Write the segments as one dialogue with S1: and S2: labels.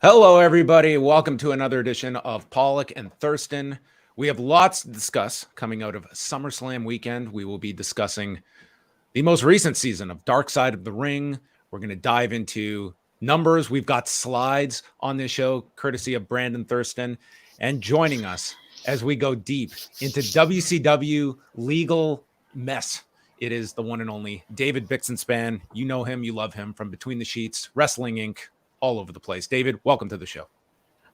S1: Hello, everybody. Welcome to another edition of Pollock and Thurston. We have lots to discuss coming out of SummerSlam weekend. We will be discussing the most recent season of Dark Side of the Ring. We're going to dive into numbers. We've got slides on this show, courtesy of Brandon Thurston. And joining us as we go deep into WCW legal mess, it is the one and only David Bixenspan. You know him, you love him from Between the Sheets, Wrestling Inc., all over the place. David, welcome to the show.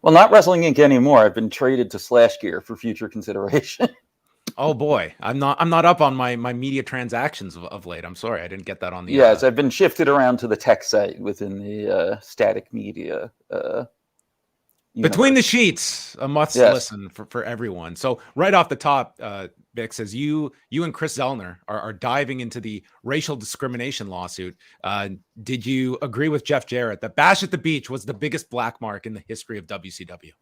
S2: Well, not Wrestling Inc. anymore. I've been traded to Slash Gear for future consideration.
S1: Oh boy, I'm not up on my media transactions of late. I'm sorry, I didn't get that on the.
S2: Yes, I've been shifted around to the tech site within the static media.
S1: Between the Sheets, a must listen for everyone. So right off the top, Bix, as you and Chris Zellner are diving into the racial discrimination lawsuit, did you agree with Jeff Jarrett that Bash at the Beach was the biggest black mark in the history of WCW?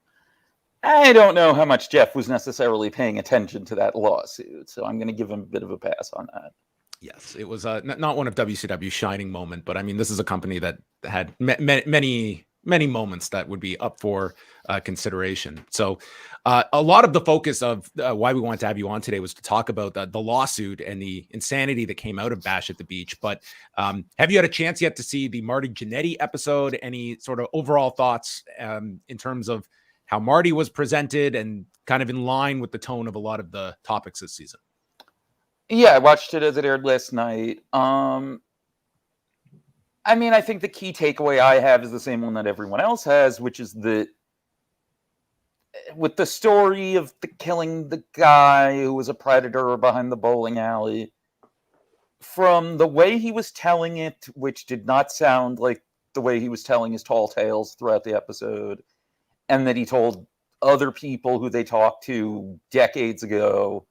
S2: I don't know how much Jeff was necessarily paying attention to that lawsuit, so I'm going to give him a bit of a pass on that.
S1: Yes, it was not one of WCW's shining moment, but I mean, this is a company that had many moments that would be up for consideration. So a lot of the focus of why we wanted to have you on today was to talk about the lawsuit and the insanity that came out of Bash at the Beach. But have you had a chance yet to see the Marty Jannetty episode? Any sort of overall thoughts in terms of how Marty was presented and kind of in line with the tone of a lot of the topics this season?
S2: Yeah, I watched it as it aired last night. I mean, I think the key takeaway I have is the same one that everyone else has, which is that with the story of killing the guy who was a predator behind the bowling alley, from the way he was telling it, which did not sound like the way he was telling his tall tales throughout the episode, and that he told other people who they talked to decades ago,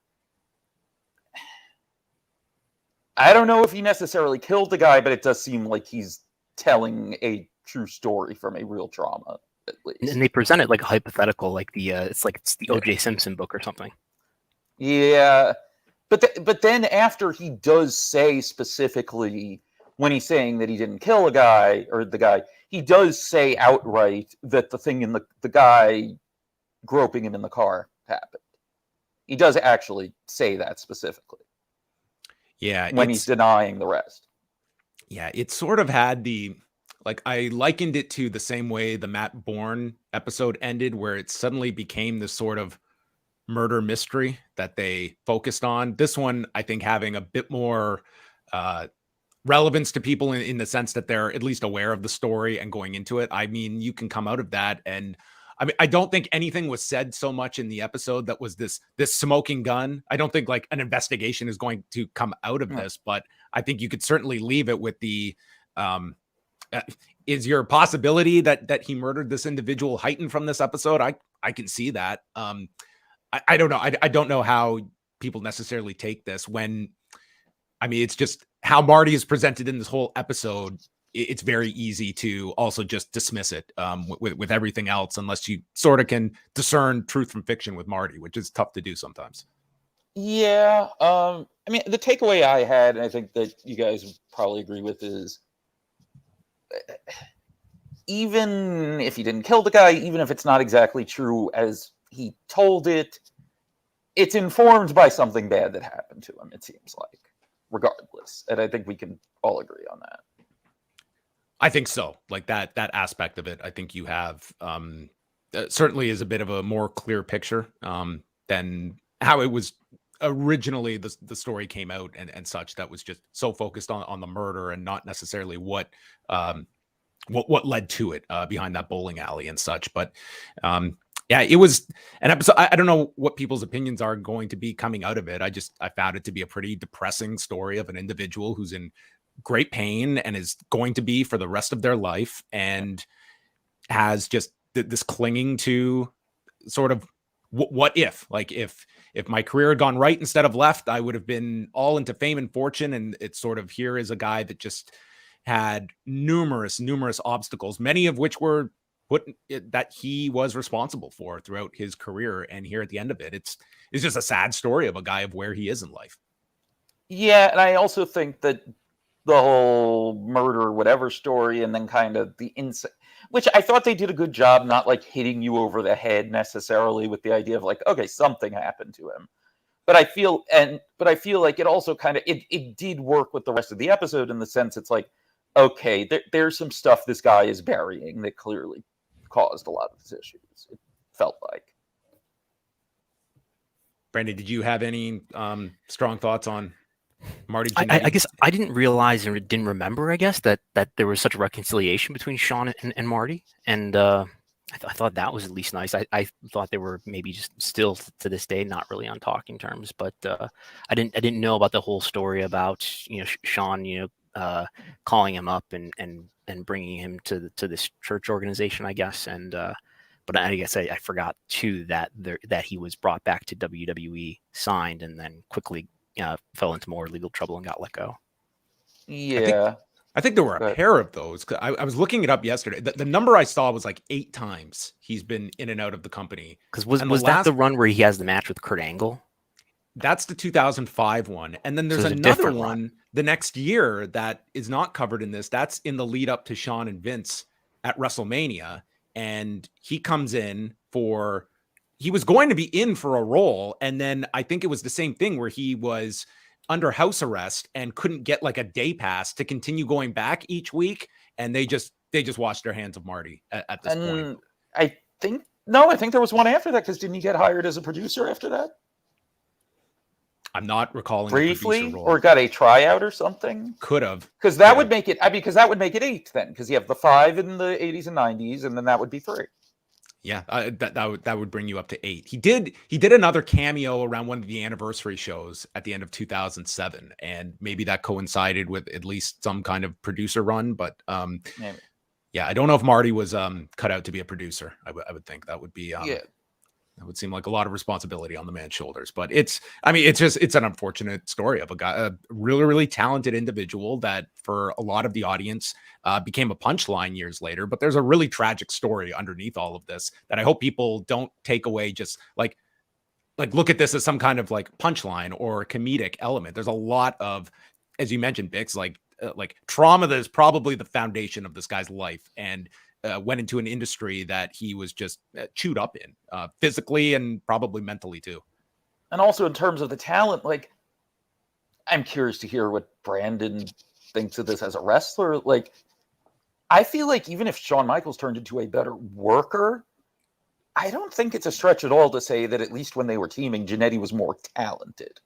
S2: I don't know if he necessarily killed the guy, but it does seem like he's telling a true story from a real trauma, at least.
S3: And they present it like a hypothetical, like it's the O.J. Simpson book or something.
S2: Yeah, but then after he does say specifically, when he's saying that he didn't kill a guy or the guy, he does say outright that the thing in the guy groping him in the car happened. He does actually say that specifically.
S1: Yeah,
S2: when he's denying the rest.
S1: Yeah, it sort of had I likened it to the same way the Matt Bourne episode ended, where it suddenly became this sort of murder mystery that they focused on. This one, I think, having a bit more relevance to people in the sense that they're at least aware of the story and going into it. I mean, you can come out of that, and I mean, I don't think anything was said so much in the episode that was this smoking gun. I don't think like an investigation is going to come out of this, but I think you could certainly leave it with the is your possibility that he murdered this individual heightened from this episode? I can see that. I don't know. I don't know how people necessarily take this when, I mean, it's just how Marty is presented in this whole episode. It's very easy to also just dismiss it with everything else, unless you sort of can discern truth from fiction with Marty, which is tough to do sometimes.
S2: Yeah. I mean, the takeaway I had, and I think that you guys would probably agree with, is even if he didn't kill the guy, even if it's not exactly true as he told it, it's informed by something bad that happened to him, it seems like, regardless. And I think we can all agree on that.
S1: I think so. Like that aspect of it, I think you have certainly is a bit of a more clear picture than how it was originally the story came out and such. That was just so focused on the murder and not necessarily what led to it behind that bowling alley and such. But yeah, it was an episode. I don't know what people's opinions are going to be coming out of it. I found it to be a pretty depressing story of an individual who's in great pain and is going to be for the rest of their life, and has just this clinging to sort of what if, like, if my career had gone right instead of left, I would have been all into fame and fortune. And it's sort of, here is a guy that just had numerous obstacles, many of which were that he was responsible for throughout his career. And here at the end of it, it's just a sad story of a guy of where he is in life.
S2: Yeah, and I also think that the whole murder, whatever story, and then kind of which I thought they did a good job, not like hitting you over the head necessarily with the idea of like, okay, something happened to him. But I feel like it also kind of it did work with the rest of the episode in the sense it's like, okay, there's some stuff this guy is burying that clearly caused a lot of these issues. It felt like.
S1: Brandon, did you have any strong thoughts on Marty Jannetty?
S3: I guess I didn't realize or didn't remember, I guess, that there was such a reconciliation between Sean and Marty. And I thought that was at least nice. I thought they were maybe just still to this day not really on talking terms. But I didn't know about the whole story about Sean calling him up and bringing him to this church organization, I guess. And but I guess I forgot too that he was brought back to WWE, signed, and then quickly fell into more legal trouble and got let go.
S2: Yeah.
S1: I think there were a pair of those. I was looking it up yesterday. The number I saw was like 8 times he's been in and out of the company.
S3: Because was that the run where he has the match with Kurt Angle?
S1: That's the 2005 one. And then there's another one the next year that is not covered in this. That's in the lead up to Shawn and Vince at WrestleMania. And he comes in he was going to be in for a role. And then I think it was the same thing where he was under house arrest and couldn't get like a day pass to continue going back each week. And they just washed their hands of Marty at this point.
S2: I think there was one after that, because didn't he get hired as a producer after that?
S1: I'm not recalling
S2: briefly, or got a tryout or something.
S1: Could have,
S2: because that would make it. Because that would make it 8 then, because you have the 5 in the 80s and 90s, and then that would be 3.
S1: Yeah, that would bring you up to 8. He did another cameo around one of the anniversary shows at the end of 2007, and maybe that coincided with at least some kind of producer run. But
S2: maybe.
S1: Yeah, I don't know if Marty was cut out to be a producer. I would think that would be that would seem like a lot of responsibility on the man's shoulders. But it's an unfortunate story of a guy, a really, really talented individual that for a lot of the audience became a punchline years later. But there's a really tragic story underneath all of this that I hope people don't take away just like look at this as some kind of like punchline or comedic element. There's a lot of, as you mentioned, Bix, like trauma that is probably the foundation of this guy's life, and went into an industry that he was just chewed up in, physically and probably mentally too.
S2: And also in terms of the talent, like, I'm curious to hear what Brandon thinks of this as a wrestler. Like, I feel like even if Shawn Michaels turned into a better worker, I don't think it's a stretch at all to say that at least when they were teaming, Jannetty was more talented.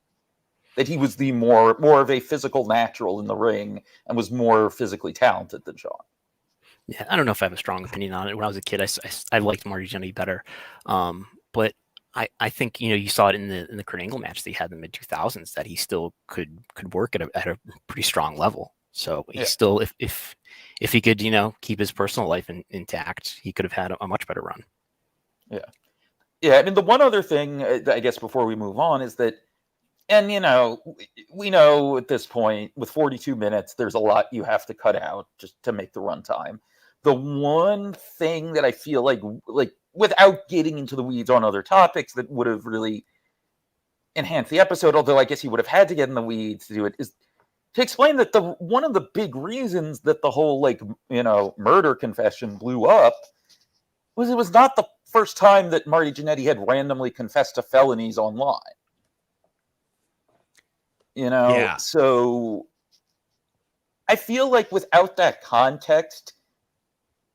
S2: That he was the more of a physical natural in the ring and was more physically talented than Shawn.
S3: Yeah, I don't know if I have a strong opinion on it. When I was a kid, I liked Marty Jannetty better, but I think you saw it in the Kurt Angle match that he had in the mid 2000s that he still could work at a pretty strong level. So he still, if he could keep his personal life intact, he could have had a much better run.
S2: Yeah. I mean, the one other thing I guess before we move on is that, and we know at this point with 42 minutes, there's a lot you have to cut out just to make the runtime. The one thing that I feel like without getting into the weeds on other topics that would have really enhanced the episode, although I guess he would have had to get in the weeds to do it, is to explain that one of the big reasons that the whole murder confession blew up was it was not the first time that Marty Jannetty had randomly confessed to felonies online. So I feel like without that context,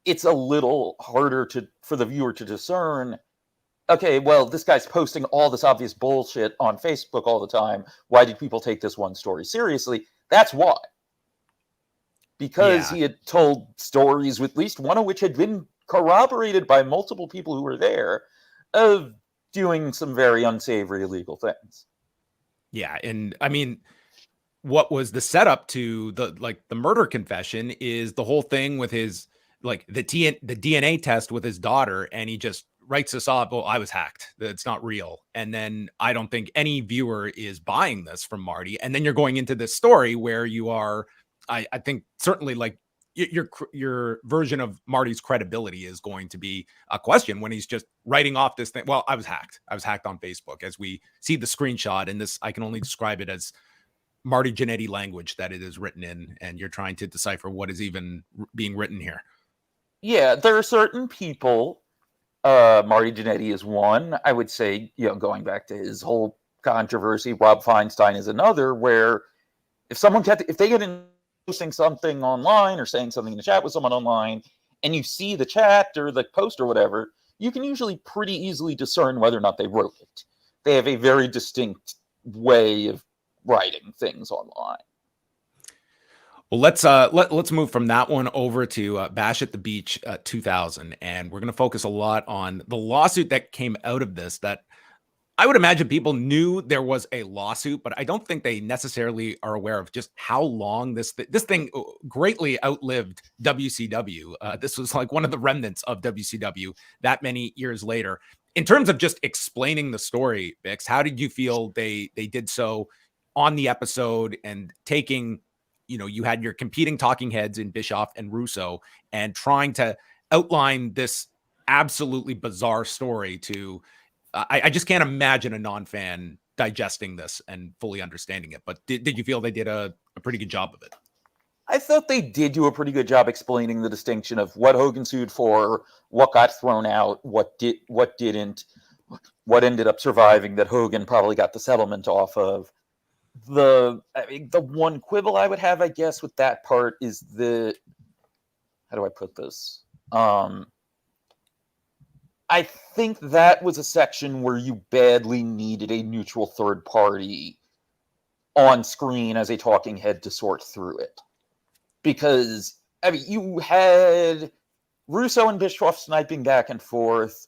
S2: it's a little harder for the viewer to discern, okay, well, this guy's posting all this obvious bullshit on Facebook all the time. Why did people take this one story seriously? That's why. Because he had told stories, at least one of which had been corroborated by multiple people who were there, of doing some very unsavory illegal things.
S1: Yeah, and I mean, what was the setup to the murder confession is the whole thing with his the DNA test with his daughter, and he just writes us off. Well, I was hacked. It's not real. And then I don't think any viewer is buying this from Marty. And then you're going into this story where you are, I think certainly your version of Marty's credibility is going to be a question when he's just writing off this thing. Well, I was hacked. I was hacked on Facebook, as we see the screenshot. And this, I can only describe it as Marty Jannetty language that it is written in, and you're trying to decipher what is even being written here.
S2: Yeah, there are certain people. Marty Jannetty is one. I would say, going back to his whole controversy, Rob Feinstein is another. Where if they get in posting something online or saying something in the chat with someone online, and you see the chat or the post or whatever, you can usually pretty easily discern whether or not they wrote it. They have a very distinct way of writing things online.
S1: Well, let's move from that one over to Bash at the Beach 2000, and we're going to focus a lot on the lawsuit that came out of this. That I would imagine people knew there was a lawsuit, but I don't think they necessarily are aware of just how long this thing greatly outlived WCW. This was like one of the remnants of WCW that many years later. In terms of just explaining the story, Bix, how did you feel they did so on the episode and taking, you had your competing talking heads in Bischoff and Russo and trying to outline this absolutely bizarre story to, I just can't imagine a non-fan digesting this and fully understanding it. But did you feel they did a pretty good job of it?
S2: I thought they did do a pretty good job explaining the distinction of what Hogan sued for, what got thrown out, what didn't, what ended up surviving that Hogan probably got the settlement off of. The one quibble I would have, I guess, with that part is how do I put this? I think that was a section where you badly needed a neutral third party on screen as a talking head to sort through it. Because, you had Russo and Bischoff sniping back and forth.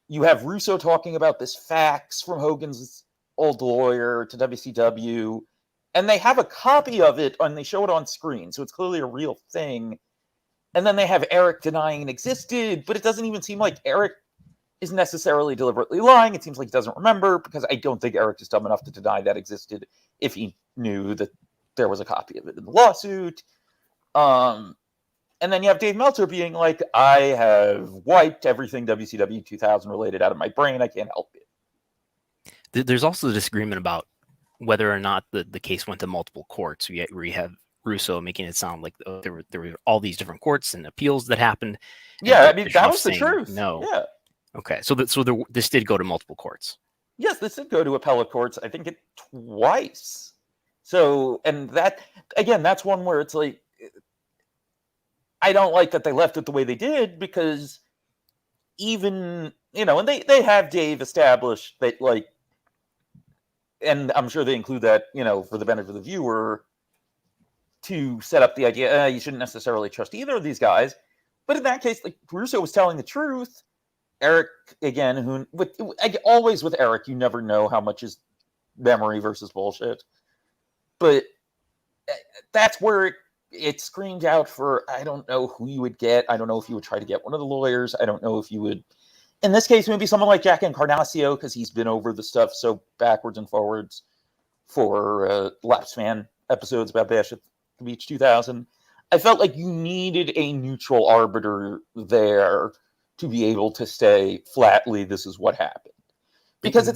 S2: You have Russo talking about this fax from Hogan's old lawyer to WCW, and they have a copy of it and they show it on screen, so it's clearly a real thing. And then they have Eric denying it existed, but it doesn't even seem like Eric is necessarily deliberately lying. It seems like he doesn't remember, because I don't think Eric is dumb enough to deny that existed if he knew that there was a copy of it in the lawsuit. And then you have Dave Meltzer being like, I have wiped everything WCW 2000 related out of my brain. I can't help it.
S3: There's also a disagreement about whether or not the case went to multiple courts. Where you have Russo making it sound like there were all these different courts and appeals that happened.
S2: Yeah, that was the truth.
S3: No.
S2: Yeah.
S3: Okay, so this did go to multiple courts.
S2: Yes, this did go to appellate courts. I think it twice. So, and that, again, that's one where it's like, I don't like that they left it the way they did, because even, and they have Dave established that, like, and I'm sure they include that, for the benefit of the viewer, to set up the idea, you shouldn't necessarily trust either of these guys. But in that case, like, Russo was telling the truth. Eric, again, always with Eric, you never know how much is memory versus bullshit. But that's where it screamed out for, I don't know who you would get. I don't know if you would try to get one of the lawyers. I don't know if you would, in this case, maybe someone like Jack Encarnacio, because he's been over the stuff so backwards and forwards for Lapsed Fan episodes about Bash at the Beach 2000. I felt like you needed a neutral arbiter there to be able to say flatly, this is what happened. Because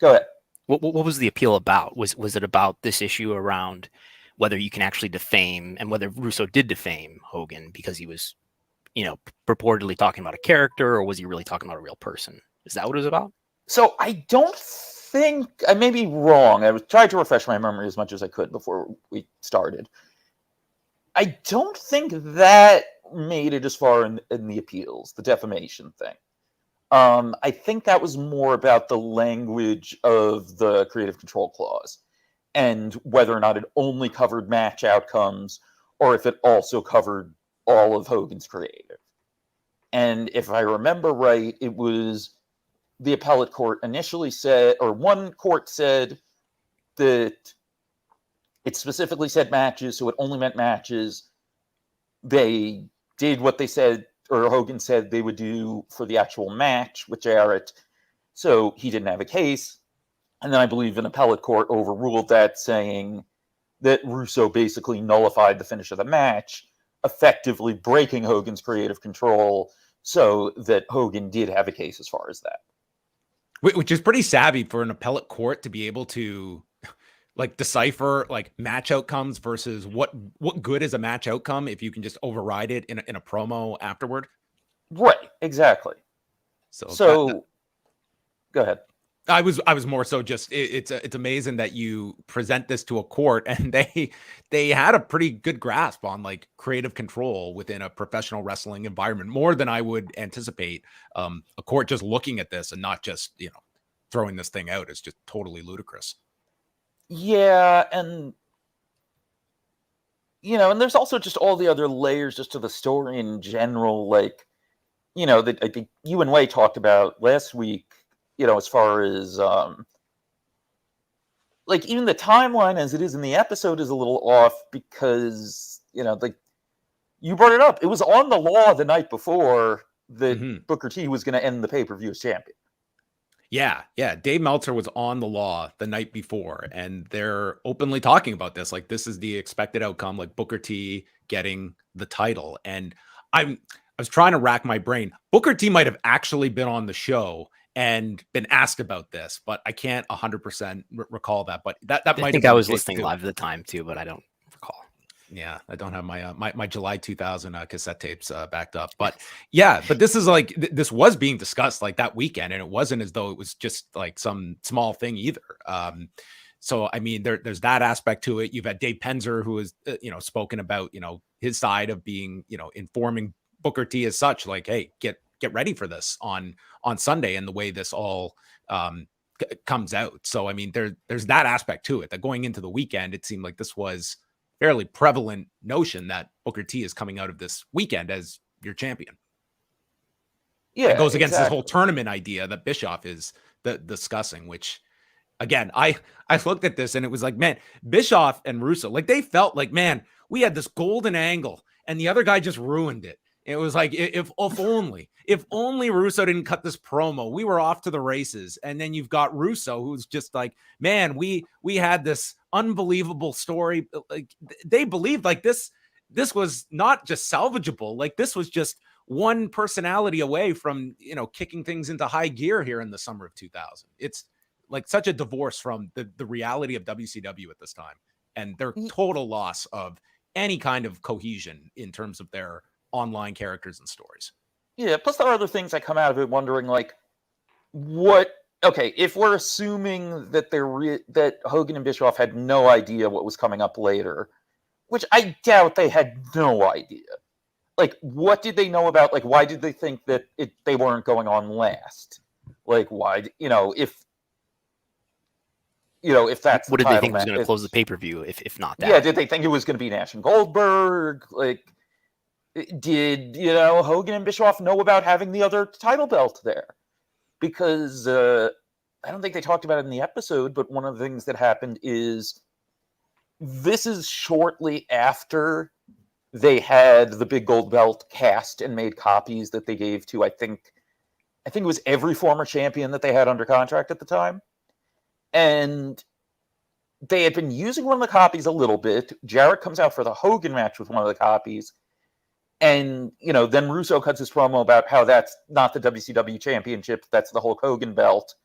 S2: go ahead.
S3: What was the appeal about? Was it about this issue around whether you can actually defame, and whether Russo did defame Hogan because he was, purportedly talking about a character, or was he really talking about a real person? Is that what it was about?
S2: So I don't think, I may be wrong. I was trying to refresh my memory as much as I could before we started. I don't think that made it as far in the appeals, the defamation thing. I think that was more about the language of the creative control clause and whether or not it only covered match outcomes or if it also covered all of Hogan's creative. And if I remember right, it was the appellate court initially said, or one court said that it specifically said matches, so it only meant matches. They did what they said, or Hogan said they would do for the actual match with Jarrett, so he didn't have a case. And then I believe an appellate court overruled that, saying that Russo basically nullified the finish of the match, effectively breaking Hogan's creative control, so that Hogan did have a case as far as that.
S1: Which is pretty savvy for an appellate court to be able to like decipher like match outcomes versus what good is a match outcome if you can just override it in a promo afterward.
S2: Right, exactly.
S1: So
S2: go ahead.
S1: I was more so just it's amazing that you present this to a court and they had a pretty good grasp on like creative control within a professional wrestling environment, more than I would anticipate. A court just looking at this and not just, throwing this thing out is just totally ludicrous.
S2: Yeah, and and there's also just all the other layers just to the story in general, like, that I think you and Wei talked about last week, as far as like even the timeline as it is in the episode is a little off because, like you brought it up. It was on the law the night before that Booker T was going to end the pay-per-view as champion.
S1: Yeah. Dave Meltzer was on the law the night before, and they're openly talking about this. Like, this is the expected outcome, like Booker T getting the title. And I was trying to rack my brain. Booker T might have actually been on the show and been asked about this, but I can't 100% recall that. But that might.
S3: I think I was listening live at the time too, but I don't recall.
S1: Yeah, I don't have my my July 2000 cassette tapes backed up, but yeah, but this is like this was being discussed like that weekend, and it wasn't as though it was just like some small thing either. So I mean, there's that aspect to it. You've had Dave Penzer, who has spoken about his side of being informing Booker T as such, like, hey, get ready for this on Sunday, and the way this all comes out. So I mean, there's that aspect to it. That going into the weekend, it seemed like this was fairly prevalent notion that Booker T is coming out of this weekend as your champion.
S2: Yeah,
S1: it goes against this whole tournament idea that Bischoff is discussing, which again, I looked at this and it was like, man, Bischoff and Russo, like they felt like, man, we had this golden angle and the other guy just ruined it. It was like, if only Russo didn't cut this promo, we were off to the races. And then you've got Russo, who's just like, man, we had this unbelievable story. Like they believed like this was not just salvageable. Like this was just one personality away from, kicking things into high gear here in the summer of 2000. It's like such a divorce from the reality of WCW at this time and their total loss of any kind of cohesion in terms of their online characters and stories.
S2: Yeah, plus there are other things I come out of it wondering, like, if we're assuming that that Hogan and Bischoff had no idea what was coming up later, which I doubt they had no idea. Like, what did they know about, like, why did they think that they weren't going on last? Like, why, if that's
S3: what did they think was going to close the pay-per-view, if not that?
S2: Yeah, did they think it was going to be Nash and Goldberg? Like, did Hogan and Bischoff know about having the other title belt there? Because I don't think they talked about it in the episode, but one of the things that happened is this is shortly after they had the big gold belt cast and made copies that they gave to I think it was every former champion that they had under contract at the time. And they had been using one of the copies a little bit. Jarrett comes out for the Hogan match with one of the copies. And, then Russo cuts his promo about how that's not the WCW championship, that's the Hulk Hogan belt.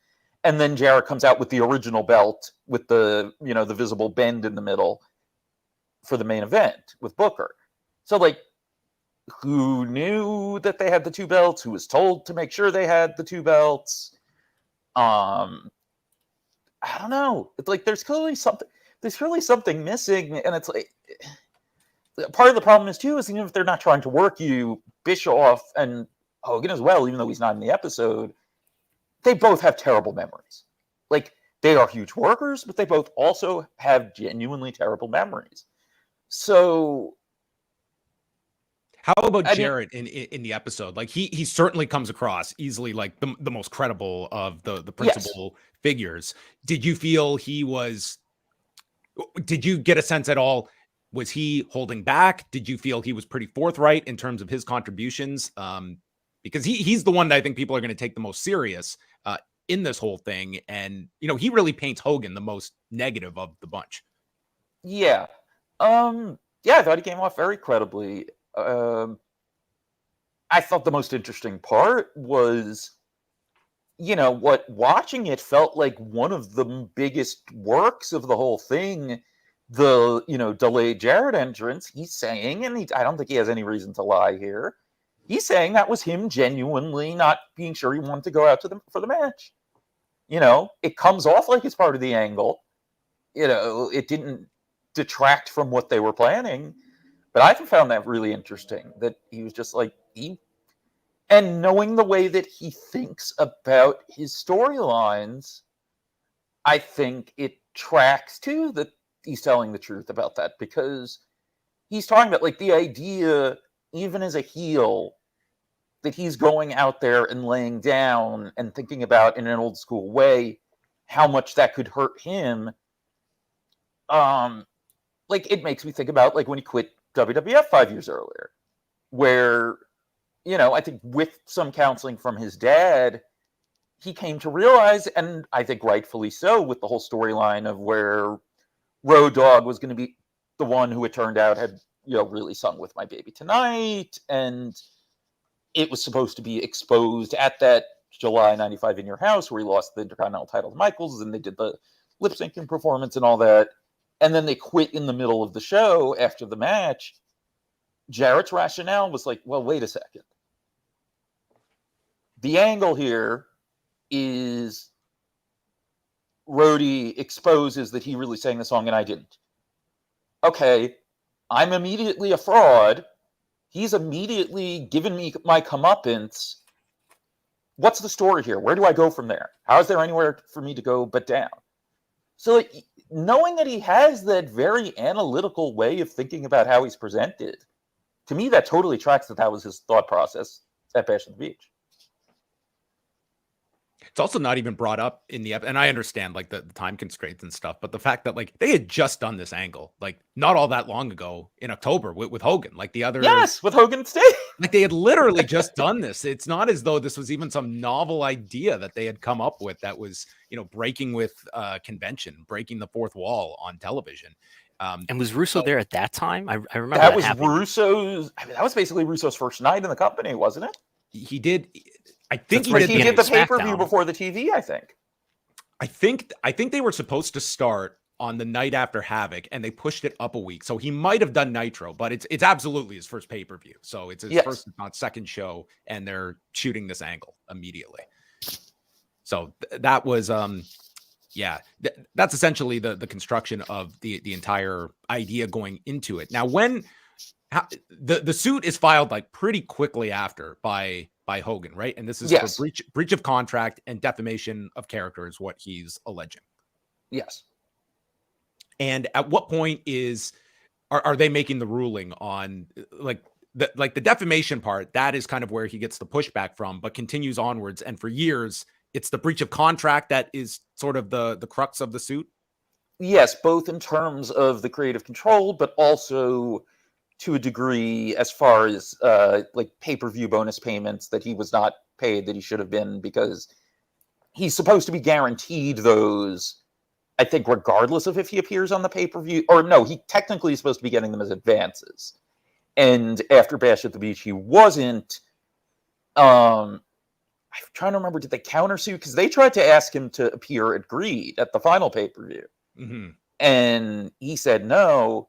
S2: And then Jarrett comes out with the original belt with the, the visible bend in the middle for the main event with Booker. So, like, who knew that they had the two belts? Who was told to make sure they had the two belts? I don't know. It's like there's clearly something missing, and it's like part of the problem is too is even if they're not trying to work you, Bischoff and Hogan as well, even though he's not in the episode, they both have terrible memories. Like they are huge workers, but they both also have genuinely terrible memories. So
S1: how about Jarrett in the episode? Like he certainly comes across easily like the most credible of the principal figures. Did you feel did you get a sense at all? Was he holding back? Did you feel he was pretty forthright in terms of his contributions? Because he's the one that I think people are going to take the most serious in this whole thing. And, he really paints Hogan the most negative of the bunch.
S2: Yeah. I thought he came off very credibly. I thought the most interesting part was watching it felt like one of the biggest works of the whole thing, the, delayed Jarrett entrance. He's saying, and I don't think he has any reason to lie here, he's saying that was him genuinely not being sure he wanted to go out for the match. It comes off like it's part of the angle. It didn't detract from what they were planning. But I found that really interesting, that he was just like, and knowing the way that he thinks about his storylines, I think it tracks too that he's telling the truth about that, because he's talking about like the idea, even as a heel, that he's going out there and laying down and thinking about in an old school way how much that could hurt him. Like it makes me think about like when he quit WWF 5 years earlier, where, I think with some counseling from his dad, he came to realize, and I think rightfully so, with the whole storyline of where Road Dogg was going to be the one who it turned out had, really sung With My Baby Tonight, and it was supposed to be exposed at that July 95 In Your House where he lost the Intercontinental title to Michaels, and they did the lip syncing performance and all that. And then they quit in the middle of the show after the match. Jarrett's rationale was like, well, wait a second. The angle here is Rhodey exposes that he really sang the song and I didn't. Okay, I'm immediately a fraud. He's immediately given me my comeuppance. What's the story here? Where do I go from there? How is there anywhere for me to go but down? So like, knowing that he has that very analytical way of thinking about how he's presented, to me, that totally tracks that was his thought process at Bash at the Beach.
S1: It's also not even brought up in the and I understand like the time constraints and stuff, but the fact that like they had just done this angle like not all that long ago in October with Hogan, like the other
S2: with Hogan State,
S1: like they had literally just done this. It's not as though this was even some novel idea that they had come up with that was breaking with convention, breaking the fourth wall on television.
S3: And was Russo there at that time? I remember
S2: that was
S3: happening.
S2: Russo's. I mean, that was basically Russo's first night in the company, wasn't it?
S1: He did. I think
S2: he did the pay-per-view before the TV, I think.
S1: I think they were supposed to start on the night after Havoc, and they pushed it up a week. So he might have done Nitro, but it's absolutely his first pay-per-view. So it's his first, if not second show, and they're shooting this angle immediately. So that was that's essentially the construction of the entire idea going into it. Now, the suit is filed like pretty quickly after by Hogan, right? And this is for breach of contract and defamation of character is what he's alleging.
S2: Yes.
S1: And at what point are they making the ruling on like the defamation part? That is kind of where he gets the pushback from, but continues onwards. And for years, it's the breach of contract that is sort of the crux of the suit.
S2: Yes, both in terms of the creative control, but also to a degree as far as like pay-per-view bonus payments that he was not paid that he should have been, because he's supposed to be guaranteed those, I think, regardless of if he appears on the pay-per-view, or no, he technically is supposed to be getting them as advances. And after Bash at the Beach, he wasn't. I'm trying to remember, did they countersue? Because they tried to ask him to appear at Greed at the final pay-per-view.
S1: Mm-hmm.
S2: And he said no.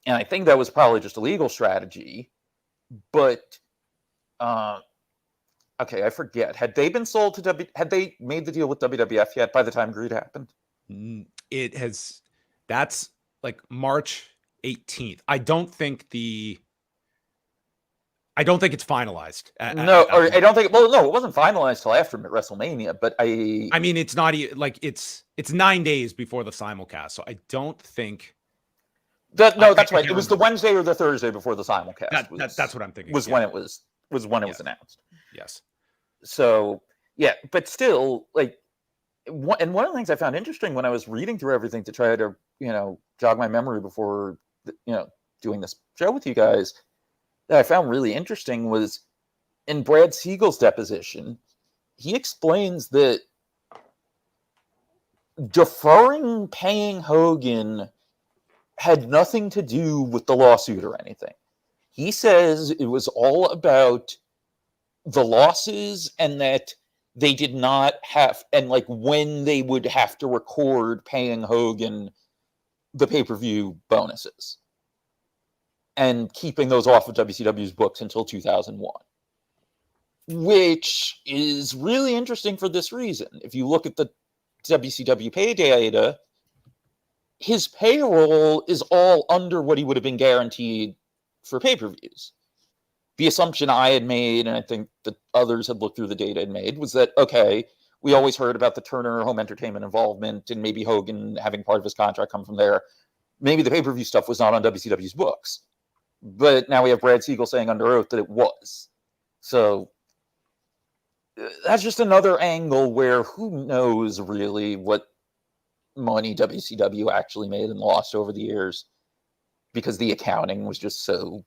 S2: And I think that was probably just a legal strategy. But, okay, I forget. Had they been sold to had they made the deal with WWF yet by the time Greed happened?
S1: It has. That's like March 18th. I don't think it's finalized.
S2: I don't think. Well, no, it wasn't finalized till after WrestleMania. But I
S1: mean, it's not like it's 9 days before the simulcast, so I don't think.
S2: That's right. It was the Wednesday or the Thursday before the simulcast.
S1: That's what I'm thinking.
S2: When it was announced.
S1: Yes.
S2: So yeah, but still, like, and one of the things I found interesting when I was reading through everything to try to jog my memory before doing this show with you guys, that I found really interesting was in Brad Siegel's deposition, he explains that deferring paying Hogan had nothing to do with the lawsuit or anything. He says it was all about the losses and that they did not have, and like when they would have to record paying Hogan the pay-per-view bonuses and keeping those off of WCW's books until 2001, which is really interesting for this reason. If you look at the WCW pay data, his payroll is all under what he would have been guaranteed for pay-per-views. The assumption I had made, and I think that others had looked through the data and made, was that, okay, we always heard about the Turner Home Entertainment involvement and maybe Hogan having part of his contract come from there. Maybe the pay-per-view stuff was not on WCW's books. But now we have Brad Siegel saying under oath that it was. So that's just another angle where who knows really what money WCW actually made and lost over the years, because the accounting was just so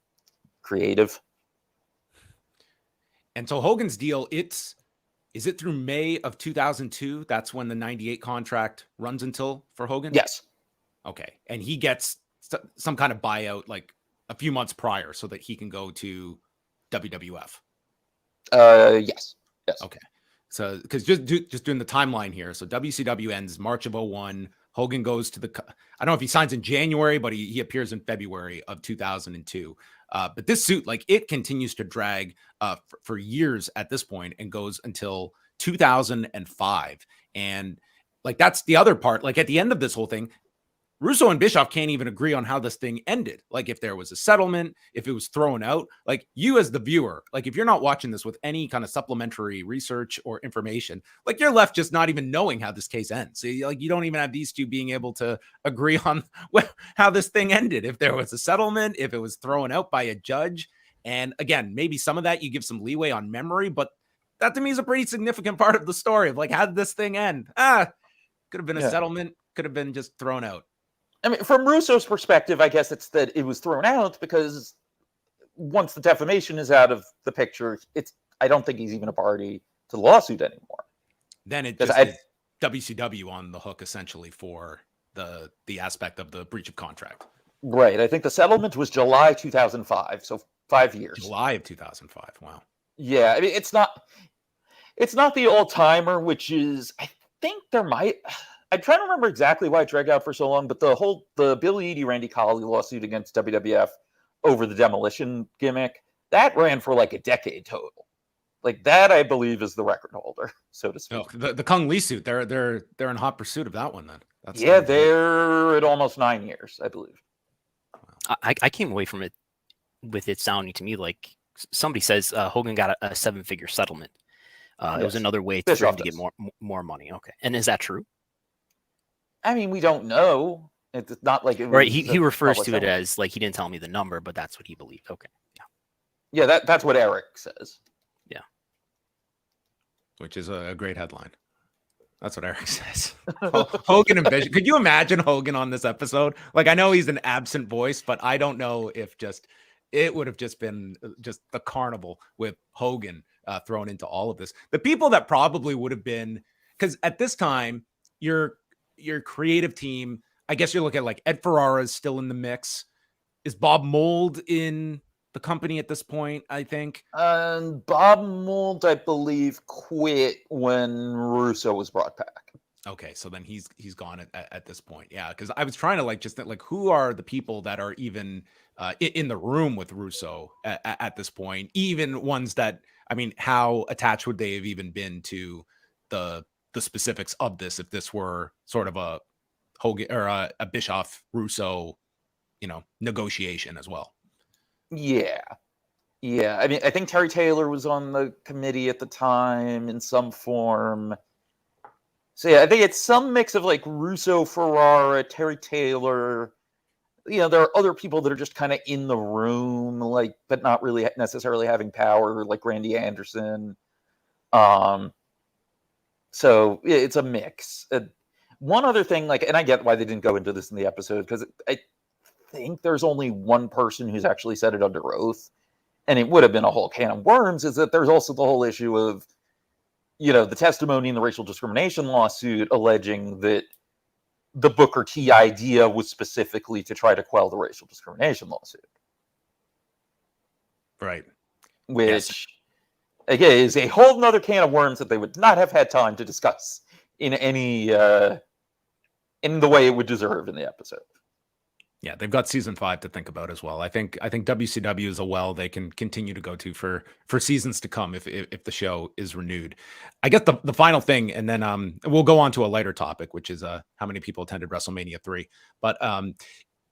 S2: creative.
S1: And so Hogan's deal, is it through May of 2002? That's when the 98 contract runs until for Hogan?
S2: Yes.
S1: Okay. And he gets some kind of buyout like a few months prior so that he can go to WWF.
S2: Yes.
S1: Okay. So, because just doing the timeline here. So WCW ends March of 2001. Hogan goes to I don't know if he signs in January, but he appears in February of 2002. But this suit, like, it continues to drag for years at this point and goes until 2005. And like, that's the other part. Like, at the end of this whole thing, Russo and Bischoff can't even agree on how this thing ended. Like, if there was a settlement, if it was thrown out, like, you as the viewer, like, if you're not watching this with any kind of supplementary research or information, like, you're left just not even knowing how this case ends. So, like, you don't even have these two being able to agree on how this thing ended. If there was a settlement, if it was thrown out by a judge. And again, maybe some of that you give some leeway on memory, but that to me is a pretty significant part of the story of like, how did this thing end? Could have been a settlement, could have been just thrown out.
S2: I mean, from Russo's perspective, I guess it's that it was thrown out because once the defamation is out of the picture, I don't think he's even a party to the lawsuit anymore.
S1: Then it just is WCW on the hook essentially for the aspect of the breach of contract.
S2: Right. I think the settlement was July 2005, so 5 years.
S1: July of 2005. Wow.
S2: Yeah, I mean, it's not the old-timer, which is, I think there might... I'm trying to remember exactly why it dragged out for so long, but the Billy Eadie, Randy Colley lawsuit against WWF over the demolition gimmick, that ran for like a decade total. Like, that, I believe, is the record holder, so to speak.
S1: Oh, the Kung Lee suit, they're in hot pursuit of that one then.
S2: They're at almost 9 years, I believe.
S3: I came away from it with it sounding to me like somebody says Hogan got a 7-figure settlement. It was another way for him to get more money. Okay, and is that true?
S2: I mean, we don't know. It's not like it was.
S3: Right. He refers to it as like he didn't tell me the number, but that's what he believed. Okay. Yeah.
S2: Yeah, that's what Eric says.
S3: Yeah.
S1: Which is a great headline. That's what Eric says. Hogan and Bishop. Could you imagine Hogan on this episode? Like, I know he's an absent voice, but I don't know if it would have just been just the carnival with Hogan thrown into all of this. The people that probably would have been, because at this time, your creative team, I guess you're looking at like Ed Ferrara is still in the mix. Is Bob Mould in the company at this point, I think?
S2: Bob Mould, I believe, quit when Russo was brought back.
S1: Okay, so then he's gone at this point. Yeah, because I was trying to like just like who are the people that are even in the room with Russo at this point? Even ones that, I mean, how attached would they have even been to the specifics of this if this were sort of a Hogan or a Bischoff Russo, negotiation as well?
S2: Yeah. I mean, I think Terry Taylor was on the committee at the time in some form. So yeah, I think it's some mix of like Russo, Ferrara, Terry Taylor. There are other people that are just kind of in the room, like, but not really necessarily having power, like Randy Anderson. So it's a mix. One other thing, like, and I get why they didn't go into this in the episode, because I think there's only one person who's actually said it under oath, and it would have been a whole can of worms, is that there's also the whole issue of, the testimony in the racial discrimination lawsuit alleging that the Booker T idea was specifically to try to quell the racial discrimination lawsuit.
S1: Right.
S2: Which again, is a whole nother can of worms that they would not have had time to discuss in any in the way it would deserve in the episode.
S1: Yeah, they've got season 5 to think about as well. I think WCW is a well they can continue to go to for seasons to come if the show is renewed. I guess the final thing, and then we'll go on to a lighter topic, which is how many people attended WrestleMania 3. But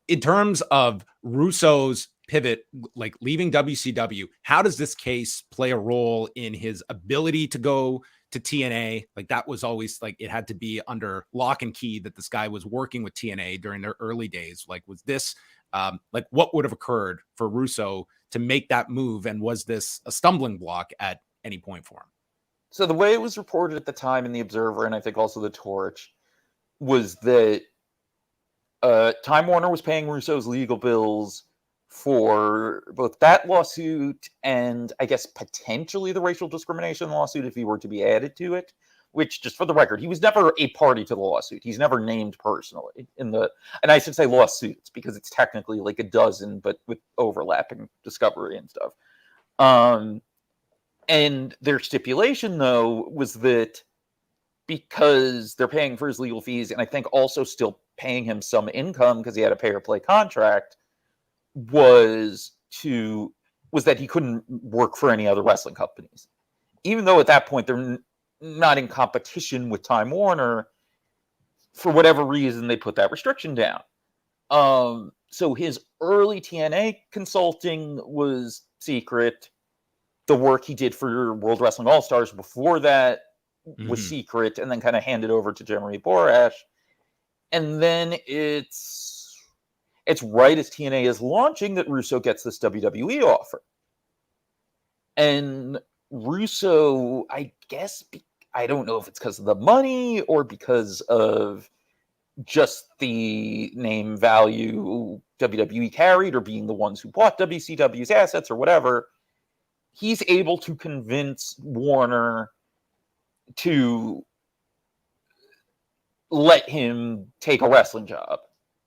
S1: in terms of Russo's pivot, like leaving WCW, how does this case play a role in his ability to go to TNA? Like that was always like it had to be under lock and key that this guy was working with TNA during their early days. Like, was this like what would have occurred for Russo to make that move? And was this a stumbling block at any point for him?
S2: So the way it was reported at the time in the Observer, and I think also the Torch, was that Time Warner was paying Russo's legal bills for both that lawsuit and I guess potentially the racial discrimination lawsuit if he were to be added to it, which, just for the record, he was never a party to the lawsuit. He's never named personally in the, and I should say lawsuits because it's technically like a dozen, but with overlapping discovery and stuff. And their stipulation, though, was that because they're paying for his legal fees and I think also still paying him some income because he had a pay-or-play contract, was that he couldn't work for any other wrestling companies. Even though at that point they're not in competition with Time Warner, for whatever reason they put that restriction down. So his early TNA consulting was secret. The work he did for World Wrestling All-Stars before that was secret, and then kind of handed over to Jeremy Borash. And then it's right as TNA is launching that Russo gets this WWE offer. And Russo, I guess, I don't know if it's because of the money or because of just the name value WWE carried or being the ones who bought WCW's assets or whatever, he's able to convince Warner to let him take a wrestling job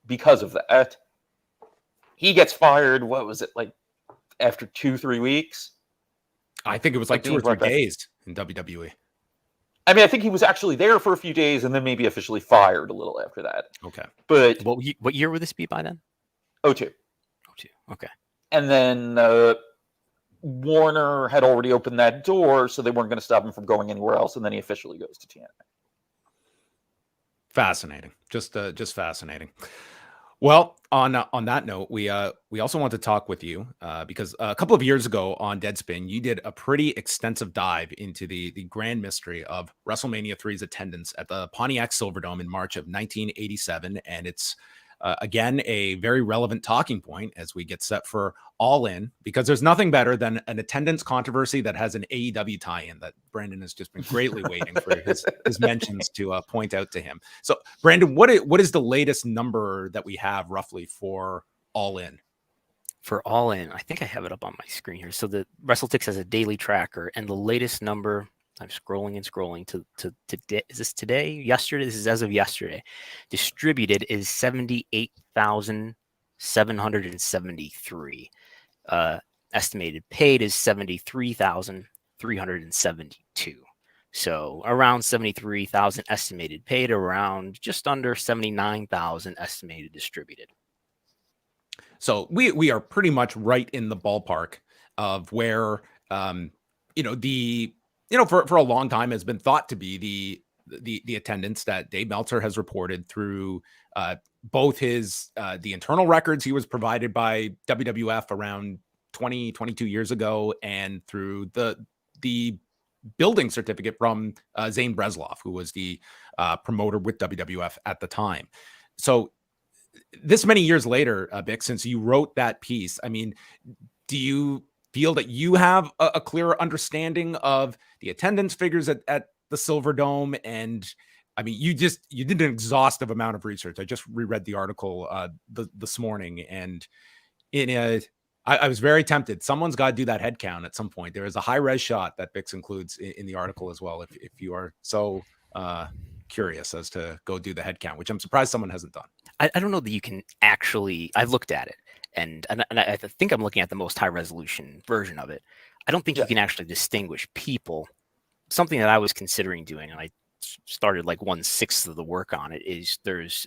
S2: because of that. He gets fired, what was it, like after 2-3 weeks?
S1: I think it was like 2 or 3 days in WWE.
S2: I mean, I think he was actually there for a few days and then maybe officially fired a little after that.
S1: Okay.
S2: But
S3: what year would this be by then?
S2: 2002.
S3: Okay.
S2: And then Warner had already opened that door, so they weren't going to stop him from going anywhere else, and then he officially goes to TNA.
S1: Fascinating. Just fascinating. Well, on that note, we also want to talk with you because a couple of years ago on Deadspin, you did a pretty extensive dive into the grand mystery of WrestleMania III's attendance at the Pontiac Silverdome in March of 1987, and it's again a very relevant talking point as we get set for All In, because there's nothing better than an attendance controversy that has an AEW tie-in that Brandon has just been greatly waiting for his mentions to point out to him. So, Brandon, what is the latest number that we have roughly for All In?
S3: For All In, I think I have it up on my screen here. So the WrestleTix has a daily tracker, and the latest number, I'm scrolling to is this today? Yesterday? This is as of yesterday. Distributed is 78,773. Estimated paid is 73,372. So around 73,000 estimated paid, around just under 79,000 estimated distributed.
S1: So we are pretty much right in the ballpark of where for a long time has been thought to be the attendance that Dave Meltzer has reported through both his the internal records he was provided by WWF around 22 years ago, and through the building certificate from Zane Bresloff, who was the promoter with WWF at the time. So this many years later, Bix, since you wrote that piece, I mean, do you feel that you have a clearer understanding of the attendance figures at the Silverdome? And I mean, you did an exhaustive amount of research. I just reread the article this morning, and I was very tempted. Someone's got to do that head count at some point. There is a high res shot that Bix includes in the article as well. If you are so curious as to go do the head count, which I'm surprised someone hasn't done.
S3: I don't know that you can actually. I've looked at it, and I think I'm looking at the most high resolution version of it. I don't think you can actually distinguish people. Something that I was considering doing, and I started like 1/6 of the work on it, is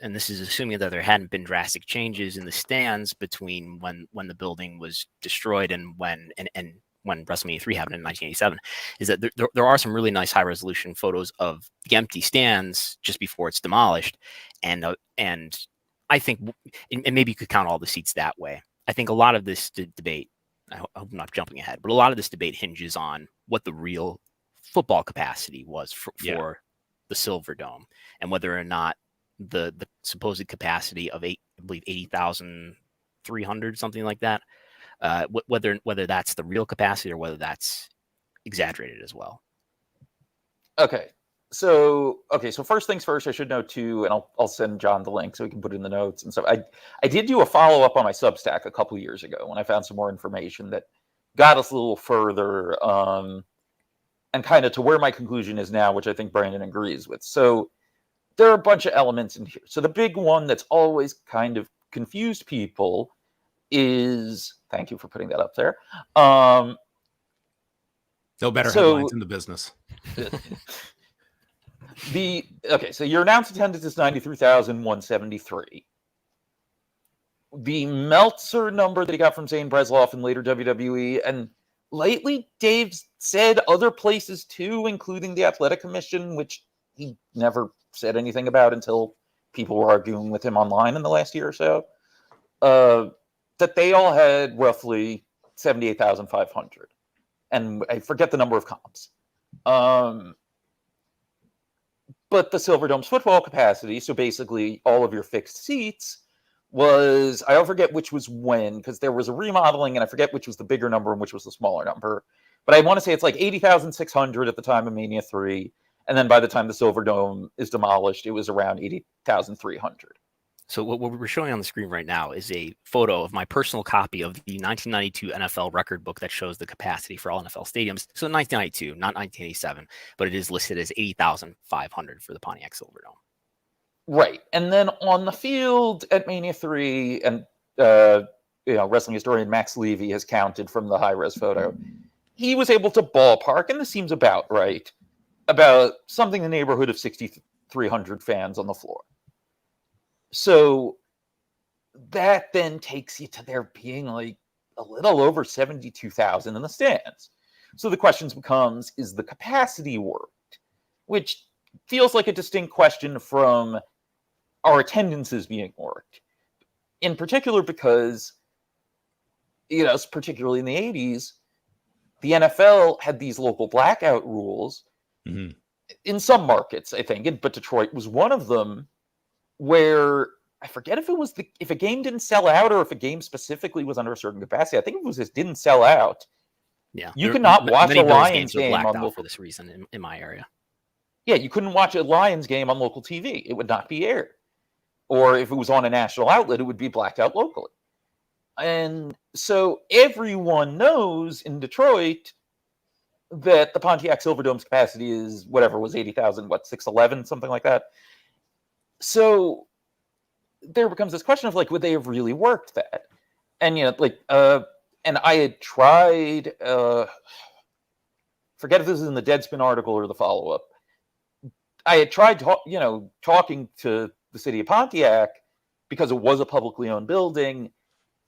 S3: and this is assuming that there hadn't been drastic changes in the stands between when the building was destroyed and when WrestleMania 3 happened in 1987, is that there are some really nice high resolution photos of the empty stands just before it's demolished, and I think, and maybe you could count all the seats that way. I think a lot of this debate, I hope I'm not jumping ahead, but a lot of this debate hinges on what the real football capacity was for the Silver Dome, and whether or not the supposed capacity of I believe 80,300, something like that, whether that's the real capacity or whether that's exaggerated as well.
S2: Okay. So first things first, I should note too, and I'll send John the link so we can put it in the notes and stuff. I did do a follow-up on my Substack a couple years ago when I found some more information that got us a little further, and kind of to where my conclusion is now, which I think Brandon agrees with. So there are a bunch of elements in here. So the big one that's always kind of confused people is, thank you for putting that up there.
S1: No better headlines in the business.
S2: So your announced attendance is 93,173. The Meltzer number that he got from Zane Bresloff and later WWE, and lately Dave's said other places too, including the Athletic Commission, which he never said anything about until people were arguing with him online in the last year or so, that they all had roughly 78,500. And I forget the number of comps. But the Silverdome's football capacity, so basically all of your fixed seats, was, I don't forget which was when, because there was a remodeling, and I forget which was the bigger number and which was the smaller number. But I want to say it's like 80,600 at the time of Mania 3, and then by the time the Silverdome is demolished, it was around 80,300.
S3: So what we're showing on the screen right now is a photo of my personal copy of the 1992 NFL record book that shows the capacity for all NFL stadiums. So 1992, not 1987, but it is listed as 80,500 for the Pontiac Silverdome.
S2: Right. And then on the field at Mania 3, and wrestling historian Max Levy has counted from the high-res photo, he was able to ballpark, and this seems about right, about something in the neighborhood of 6,300 fans on the floor. So that then takes you to there being like a little over 72,000 in the stands. So the question becomes, is the capacity worked? Which feels like a distinct question from our attendances being worked. In particular because, particularly in the 80s, the NFL had these local blackout rules in some markets, I think, but Detroit was one of them, where I forget if if a game didn't sell out or if a game specifically was under a certain capacity. I think it was just didn't sell out.
S3: Yeah,
S2: you could not watch a Lions game on local
S3: for this reason in my area.
S2: Yeah, you couldn't watch a Lions game on local TV. It would not be aired. Or if it was on a national outlet, it would be blacked out locally. And so everyone knows in Detroit that the Pontiac Silverdome's capacity is whatever was 80,000, 611, something like that. So there becomes this question of like, would they have really worked that? And and I had tried, forget if this is in the Deadspin article or the follow-up. I had tried, talking to the city of Pontiac because it was a publicly owned building,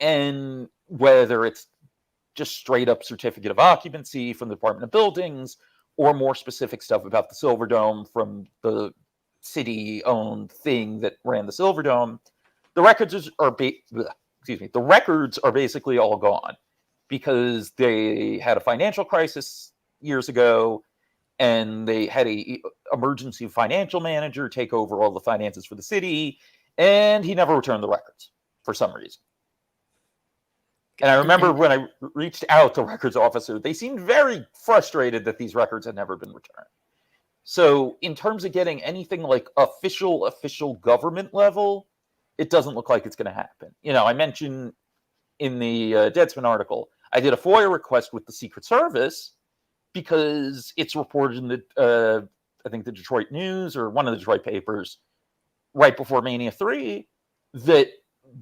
S2: and whether it's just straight up certificate of occupancy from the Department of Buildings or more specific stuff about the Silverdome from the city-owned thing that ran the Silverdome, the records are basically all gone because they had a financial crisis years ago, and they had a emergency financial manager take over all the finances for the city, and he never returned the records for some reason. And I remember when I reached out to records officer, they seemed very frustrated that these records had never been returned. So in terms of getting anything like official government level, it doesn't look like it's going to happen. I mentioned in the Deadspin article, I did a FOIA request with the Secret Service because it's reported in the, I think the Detroit News or one of the Detroit papers right before Mania 3 that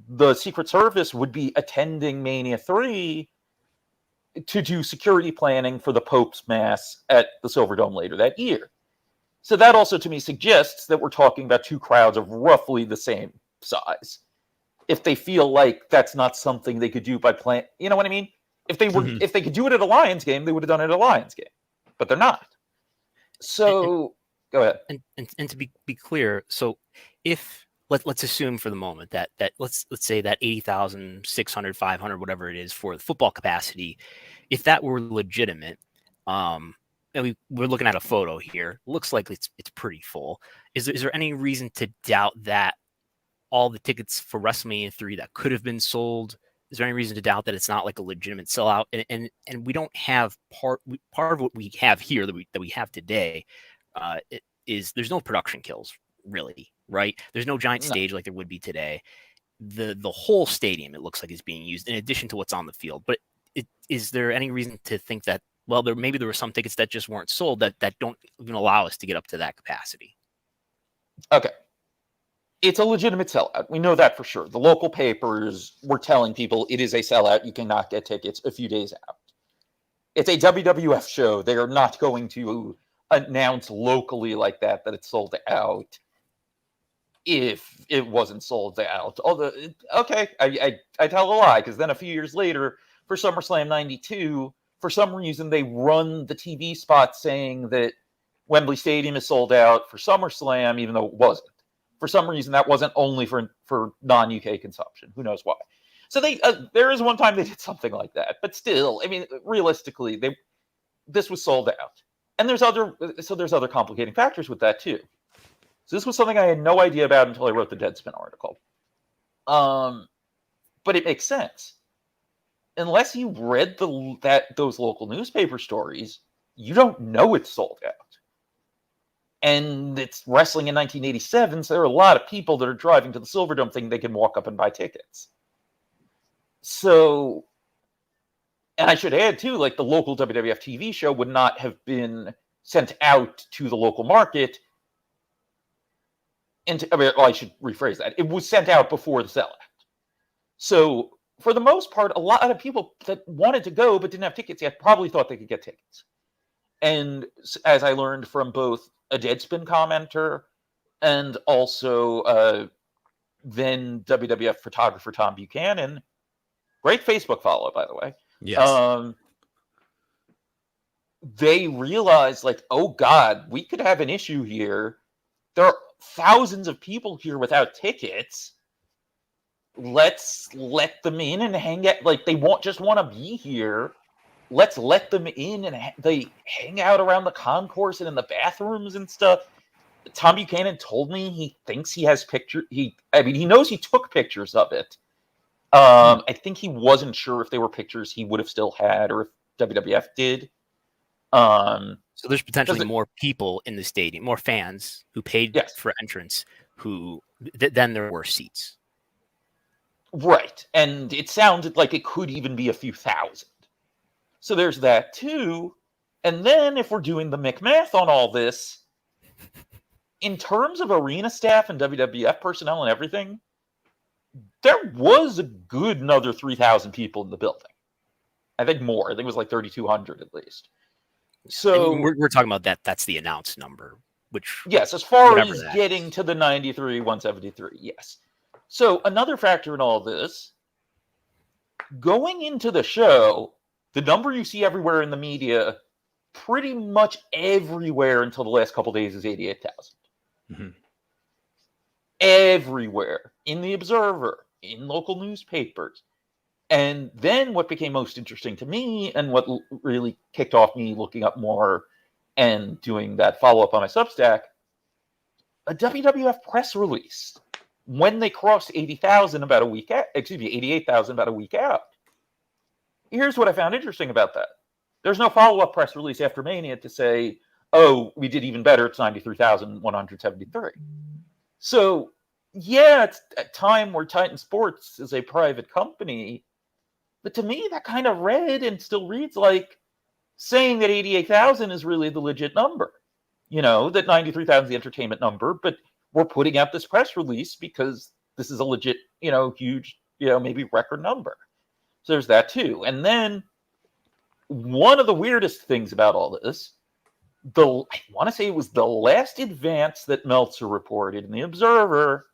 S2: the Secret Service would be attending Mania 3 to do security planning for the Pope's Mass at the Silverdome later that year. So that also to me suggests that we're talking about two crowds of roughly the same size. If they feel like that's not something they could do by playing, you know what I mean? If they were, if they could do it at a Lions game, they would have done it at a Lions game, but they're not. So go ahead.
S3: And to be clear, so if let's assume for the moment that let's say that 80,000, 600, 500, whatever it is for the football capacity, if that were legitimate, and we're looking at a photo here, looks like it's pretty full. Is there any reason to doubt that all the tickets for WrestleMania 3 that could have been sold? Is there any reason to doubt that it's not like a legitimate sellout? And we don't have part of what we have here that we have today. Is there's no production kills really, right? There's no giant stage like there would be today. The whole stadium, it looks like, is being used in addition to what's on the field. But is there any reason to think that, well, there were some tickets that just weren't sold that don't even allow us to get up to that capacity?
S2: Okay. It's a legitimate sellout. We know that for sure. The local papers were telling people it is a sellout. You cannot get tickets a few days out. It's a WWF show. They are not going to announce locally like that it's sold out if it wasn't sold out. Although, okay, I tell a lie, because then a few years later, for SummerSlam 92, for some reason they run the TV spot saying that Wembley Stadium is sold out for SummerSlam, even though it wasn't. For some reason, that wasn't only for non-UK consumption. Who knows why? So there is one time they did something like that, but still, I mean, realistically, this was sold out, and there's other complicating factors with that too. So this was something I had no idea about until I wrote the Deadspin article. But it makes sense. Unless you read those local newspaper stories, you don't know it's sold out. And it's wrestling in 1987, so there are a lot of people that are driving to the Silverdome thinking they can walk up and buy tickets. So, and I should add too, like the local WWF TV show would not have been sent out to the local market. I should rephrase that. It was sent out before the sellout. So, for the most part, a lot of people that wanted to go but didn't have tickets yet probably thought they could get tickets. And as I learned from both a Deadspin commenter and also then WWF photographer Tom Buchanan, great Facebook follow, by the way.
S1: Yes.
S2: They realized, like, oh God, we could have an issue here. There are thousands of people here without tickets. Let's let them in and hang out. Like, they won't just want to be here. Let's let them in and they hang out around the concourse and in the bathrooms and stuff. Tom Buchanan told me he thinks he has pictures. He knows he took pictures of it. I think he wasn't sure if they were pictures he would have still had or if WWF did.
S3: So there's potentially more people in the stadium, more fans who paid for entrance than there were seats.
S2: Right. And it sounded like it could even be a few thousand. So there's that too. And then if we're doing the McMath on all this, in terms of arena staff and WWF personnel and everything, there was a good another 3,000 people in the building. I think more. I think it was like 3,200 at least. So
S3: and we're talking about that. That's the announced number, which
S2: yes, as far as getting to the 93, 173, yes. So another factor in all this, going into the show, the number you see everywhere in the media, pretty much everywhere until the last couple days, is 88,000.
S1: Mm-hmm.
S2: Everywhere. In the Observer, in local newspapers. And then what became most interesting to me, and what really kicked off me looking up more and doing that follow-up on my Substack, a WWF press release when they crossed 80,000 about a week out, 88,000 about a week out. Here's what I found interesting about that. There's no follow-up press release after Mania to say, oh, we did even better, it's 93,173. So, yeah, it's a time where Titan Sports is a private company, but to me, that kind of read and still reads like saying that 88,000 is really the legit number. You know, that 93,000 is the entertainment number, but we're putting out this press release because this is a legit, huge, maybe record number. So there's that too. And then one of the weirdest things about all this, I want to say it was the last advance that Meltzer reported in the Observer,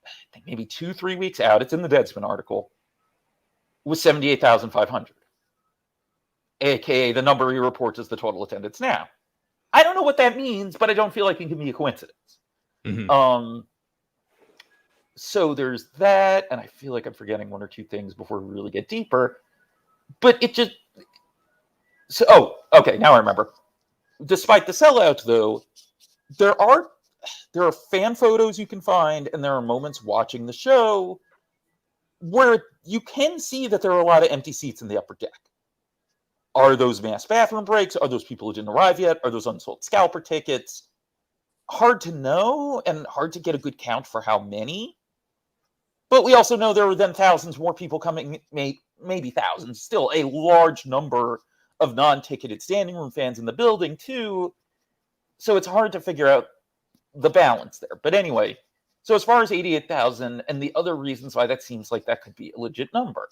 S2: I think maybe 2-3 weeks out, it's in the Deadspin article, was 78,500. AKA the number he reports as the total attendance now. I don't know what that means, but I don't feel like it can be a coincidence.
S1: Mm-hmm.
S2: So there's that, and I feel like I'm forgetting one or two things before we really get deeper. But it just... okay, now I remember. Despite the sellout, though, there are fan photos you can find, and there are moments watching the show where you can see that there are a lot of empty seats in the upper deck. Are those mass bathroom breaks? Are those people who didn't arrive yet? Are those unsold scalper tickets? Hard to know, and hard to get a good count for how many. But we also know there were then thousands more people coming, maybe thousands, still a large number of non-ticketed standing room fans in the building, too. So it's hard to figure out the balance there. But anyway, so as far as 88,000 and the other reasons why that seems like that could be a legit number.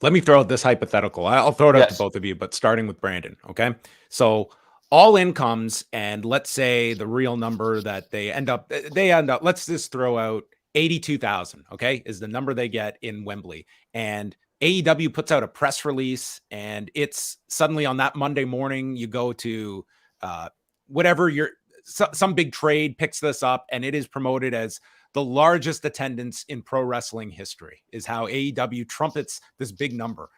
S1: Let me throw out this hypothetical. I'll throw it out to both of you, but starting with Brandon, okay? So all in comes, and let's say the real number that they end up, let's just throw out 82,000, okay, is the number they get in Wembley. And AEW puts out a press release, and it's suddenly on that Monday morning, you go to whatever some big trade picks this up, and it is promoted as the largest attendance in pro wrestling history, is how AEW trumpets this big number.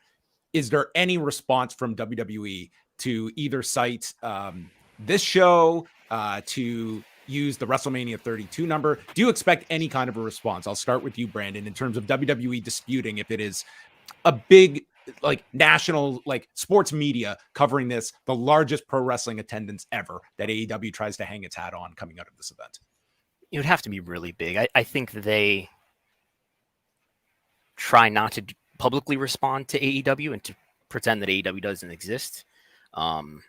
S1: Is there any response from WWE to either cite this show, to use the WrestleMania 32 number? Do you expect any kind of a response? I'll start with you, Brandon, in terms of WWE disputing if it is a big, like, national, like, sports media covering this, the largest pro wrestling attendance ever that AEW tries to hang its hat on coming out of this event.
S3: It would have to be really big. I think they try not to publicly respond to AEW and to pretend that AEW doesn't exist. I'm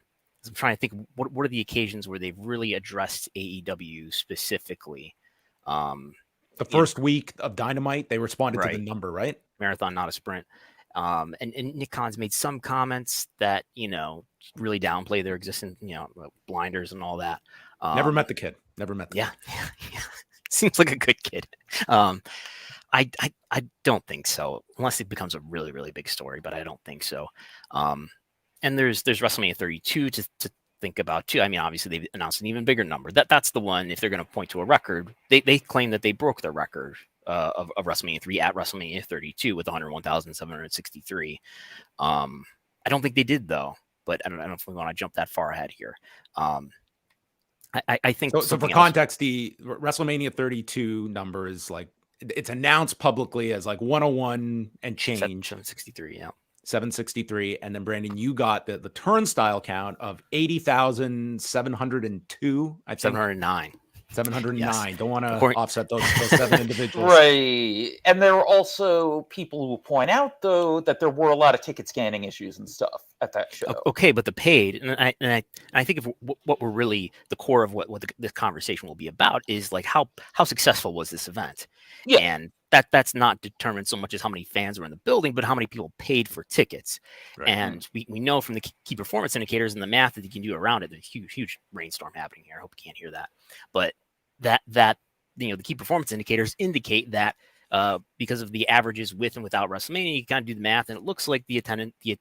S3: trying to think, what are the occasions where they've really addressed AEW specifically?
S1: The first week of Dynamite, they responded to the number, right?
S3: Marathon, not a sprint. And Nick Khan's made some comments that, really downplay their existence, blinders and all that.
S1: Never met the kid. Never met the kid.
S3: Yeah. Seems like a good kid. I don't think so, unless it becomes a really, really big story, but I don't think so. And there's WrestleMania 32 to think about too. I mean, obviously they've announced an even bigger number. That's the one. If they're going to point to a record, they claim that they broke the record of WrestleMania 3 at WrestleMania 32 with 101,763. I don't think they did though, but I don't know if we want to jump that far ahead here. I think
S1: so. For context, the WrestleMania 32 number is like, it's announced publicly as like 101 and change.
S3: 763, yeah.
S1: 763. And then Brandon, you got the turnstile count of 80,702. I think
S3: 709.
S1: 709.
S3: Yes.
S1: Don't want to offset those 7 individuals.
S2: Right. And there are also people who point out, though, that there were a lot of ticket scanning issues and stuff at that show.
S3: Okay, but the paid, and I think what we're really, the core of what this conversation will be about is like how successful was this event? Yeah. And that's not determined so much as how many fans were in the building, but how many people paid for tickets. Right. And we know from the key performance indicators and the math that you can do around it, there's a huge rainstorm happening here. I hope you can't hear that. But that the key performance indicators indicate that because of the averages with and without WrestleMania, you kind of do the math, and it looks like the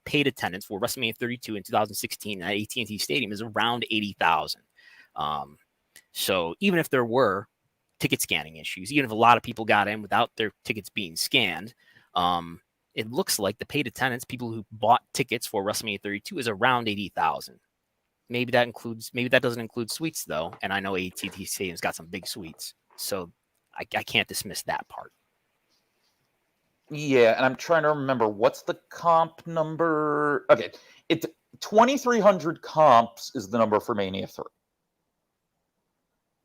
S3: paid attendance for WrestleMania 32 in 2016 at AT&T Stadium is around 80,000. So even if there were ticket scanning issues, even if a lot of people got in without their tickets being scanned, it looks like the paid attendance, people who bought tickets for WrestleMania 32, is around 80,000. Maybe that doesn't include suites though, and I know AT&T Stadium's got some big suites, so I can't dismiss that part.
S2: Yeah, and I'm trying to remember what's the comp number. Okay, it's 2,300 comps is the number for Mania 3,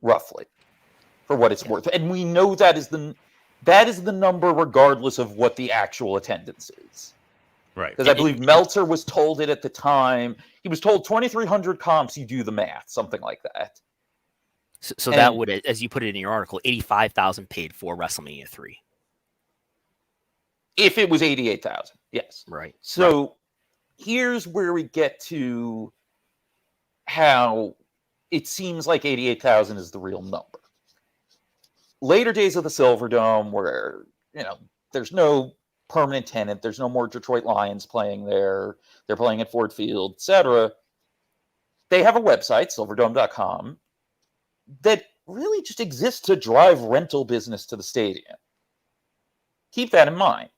S2: roughly, for what it's worth, and we know that is the number regardless of what the actual attendance is.
S1: Right.
S2: Because I believe Meltzer was told it at the time. He was told 2,300 comps, you do the math, something like that.
S3: So that would, as you put it in your article, 85,000 paid for WrestleMania 3.
S2: If it was 88,000. Yes.
S3: Right.
S2: So here's where we get to how it seems like 88,000 is the real number. Later days of the Silverdome, where there's no permanent tenant, there's no more Detroit Lions playing there, they're playing at Ford Field, etc. They have a website, silverdome.com, that really just exists to drive rental business to the stadium. Keep that in mind.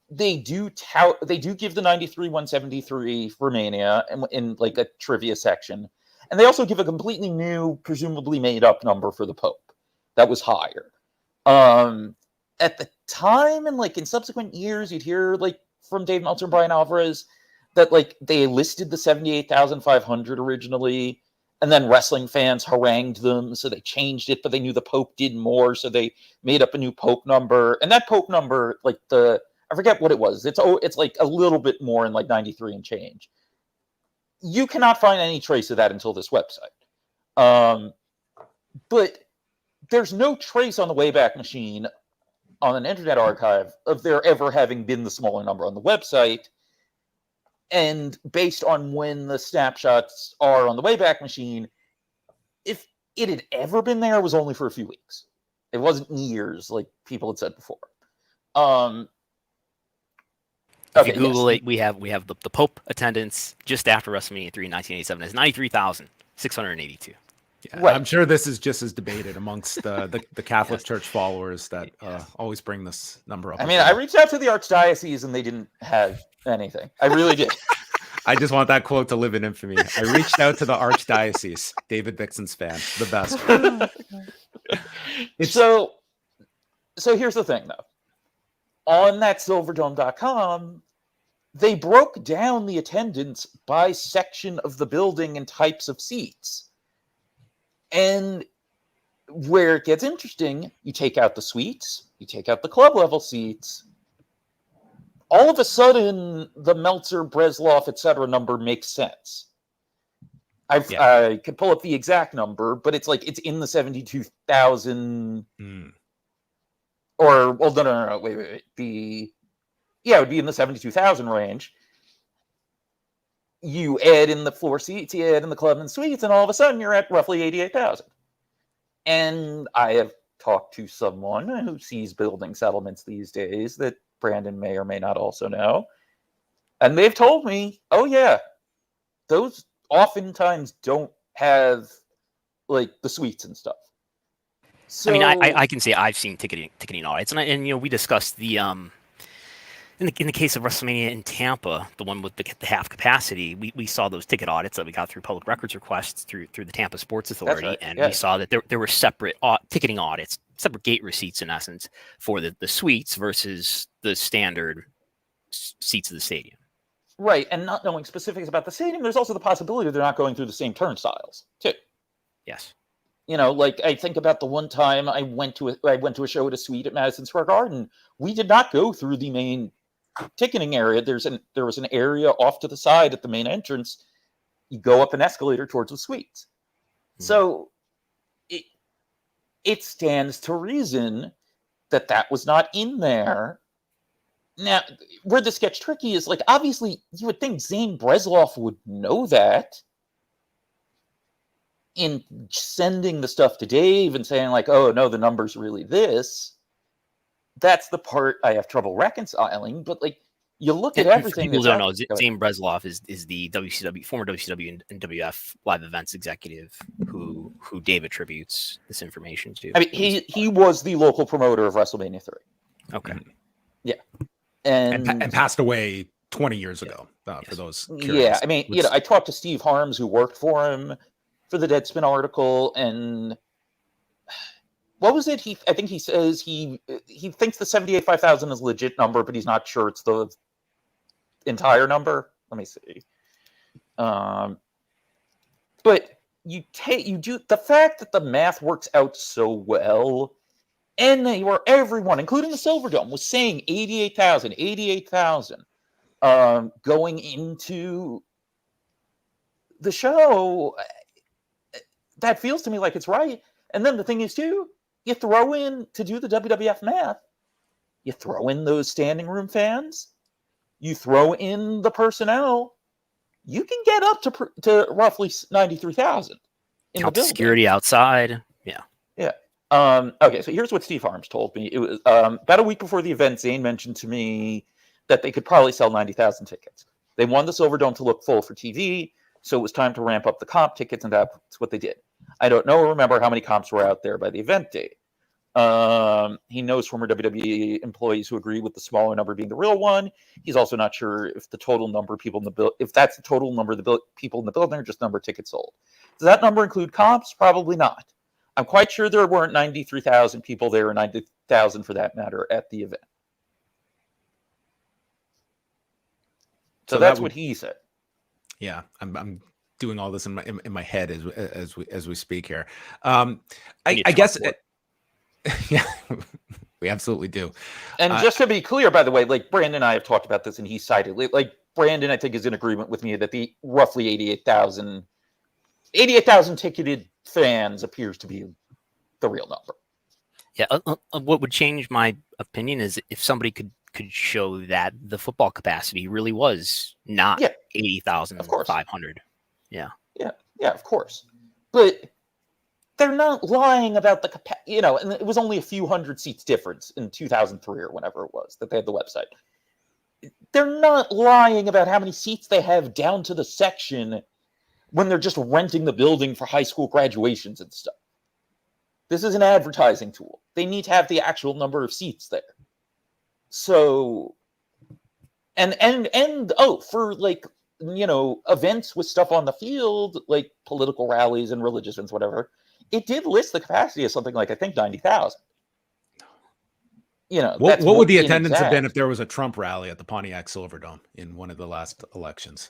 S2: They do give the 93 173 for Mania in like a trivia section, and they also give a completely new, presumably made up number for the Pope that was higher. At the time, and like in subsequent years, you'd hear like from Dave Meltzer and Brian Alvarez that like they listed the 78,500 originally, and then wrestling fans harangued them, so they changed it, but they knew the Pope did more, so they made up a new Pope number. And that Pope number, like I forget what it was. It's like a little bit more in like 93 and change. You cannot find any trace of that until this website. But there's no trace on the Wayback Machine on an Internet Archive of there ever having been the smaller number on the website. And based on when the snapshots are on the Wayback Machine, if it had ever been there, it was only for a few weeks. It wasn't years, like people had said before.
S3: If you Google it, we have the Pope attendance just after WrestleMania III in 1987 is 93,682.
S1: Yeah, right. I'm sure this is just as debated amongst the Catholic Church followers that always bring this number up.
S2: I mean, I reached out to the Archdiocese and they didn't have anything. I really did.
S1: I just want that quote to live in infamy. I reached out to the Archdiocese. David Bixenspan, the best.
S2: So here's the thing, though. On that silverdome.com, they broke down the attendance by section of the building and types of seats. And where it gets interesting, you take out the suites, you take out the club level seats. All of a sudden, the Meltzer, Breslov, etc. number makes sense. I could pull up the exact number, but it's like it's in the 72,000. Or, well, no, wait. It would be in the 72,000 range. You add in the floor seats, you add in the club and suites, and all of a sudden you're at roughly 88,000. And I have talked to someone who sees building settlements these days that Brandon may or may not also know. And they've told me, oh yeah, those oftentimes don't have like the suites and stuff. So,
S3: I mean, I can say I've seen ticketing audits, and we discussed the in the case of WrestleMania in Tampa, the one with the half capacity, we saw those ticket audits that we got through public records requests through the Tampa Sports Authority, right. And we saw that there were separate ticketing audits, separate gate receipts in essence for the suites versus the standard seats of the stadium.
S2: Right, and not knowing specifics about the stadium, there's also the possibility they're not going through the same turnstiles too.
S3: Yes.
S2: Like I think about the one time I went to a show at a suite at Madison Square Garden. We did not go through the main ticketing area. There was an area off to the side at the main entrance. You go up an escalator towards the suites. So it stands to reason that was not in there. Now, where this gets tricky is, like, obviously you would think Zane Breslov would know that. In sending the stuff to Dave and saying, like, oh, no, the number's really this, that's the part I have trouble reconciling. But, like, you look at everything.
S3: People don't know, Zane Breslov is the former WCW and WF live events executive who Dave attributes this information to.
S2: I mean, he was the local promoter of WrestleMania 3.
S3: Okay.
S2: Yeah.
S1: And passed away 20 years ago, for those curious.
S2: Yeah, I mean, I talked to Steve Harms, who worked for him, for the Deadspin article, and what was it? I think he says he thinks the 78,500 is a legit number, but he's not sure it's the entire number. Let me see. But you do the fact that the math works out so well, and everyone, including the Silverdome, was saying 88,000, going into the show. That feels to me like it's right. And then the thing is, too, you throw in, to do the WWF math, you throw in those standing room fans, you throw in the personnel, you can get up to roughly 93,000 in the building.
S3: Security outside. Yeah.
S2: Yeah. Okay, so here's what Steve Harms told me. It was about a week before the event, Zane mentioned to me that they could probably sell 90,000 tickets. They wanted the Silverdome to look full for TV, so it was time to ramp up the comp tickets, and that's what they did. I don't know or remember how many comps were out there by the event date. He knows former WWE employees who agree with the smaller number being the real one. He's also not sure if the total number of people in the if that's the total number of the people in the building or just number of tickets sold. Does that number include comps? Probably not. I'm quite sure there weren't 93,000 people there, or 90,000 for that matter, at the event. So that's what he said.
S1: Yeah, I'm doing all this in my head as we speak here. I guess. Yeah, we absolutely do.
S2: And just to be clear, by the way, like Brandon and I have talked about this, and he cited, like Brandon, I think, is in agreement with me that the roughly 88,000 ticketed fans appears to be the real number.
S3: Yeah, what would change my opinion is if somebody could show that the football capacity really was not 80,500. Yeah,
S2: of course, but they're not lying about the capacity, and it was only a few hundred seats difference in 2003 or whenever it was that they had the website. They're not lying about how many seats they have down to the section when they're just renting the building for high school graduations and stuff. This is an advertising tool. They need to have the actual number of seats there. So, and for like, events with stuff on the field, like political rallies and religious events, whatever, it did list the capacity as something like, I think, 90,000.
S1: What would the attendance have been if there was a Trump rally at the Pontiac Silverdome in one of the last elections?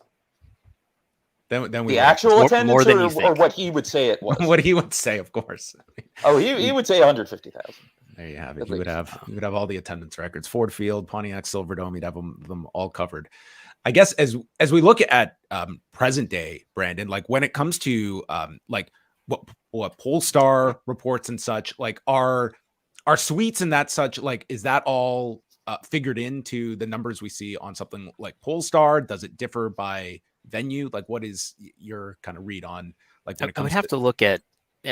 S1: Then the
S2: actual attendance, or what he would say it was.
S1: What he would say, of course.
S2: He would say 150,000.
S1: There you have it. You would have all the attendance records. Ford Field, Pontiac Silverdome. You'd have them all covered. I guess as we look at present day, Brandon, like when it comes to like what Polestar reports and such, like are suites and that such, like is that all figured into the numbers we see on something like Polestar? Does it differ by venue? Like what is your kind of read on like when it comes
S3: I would have to look at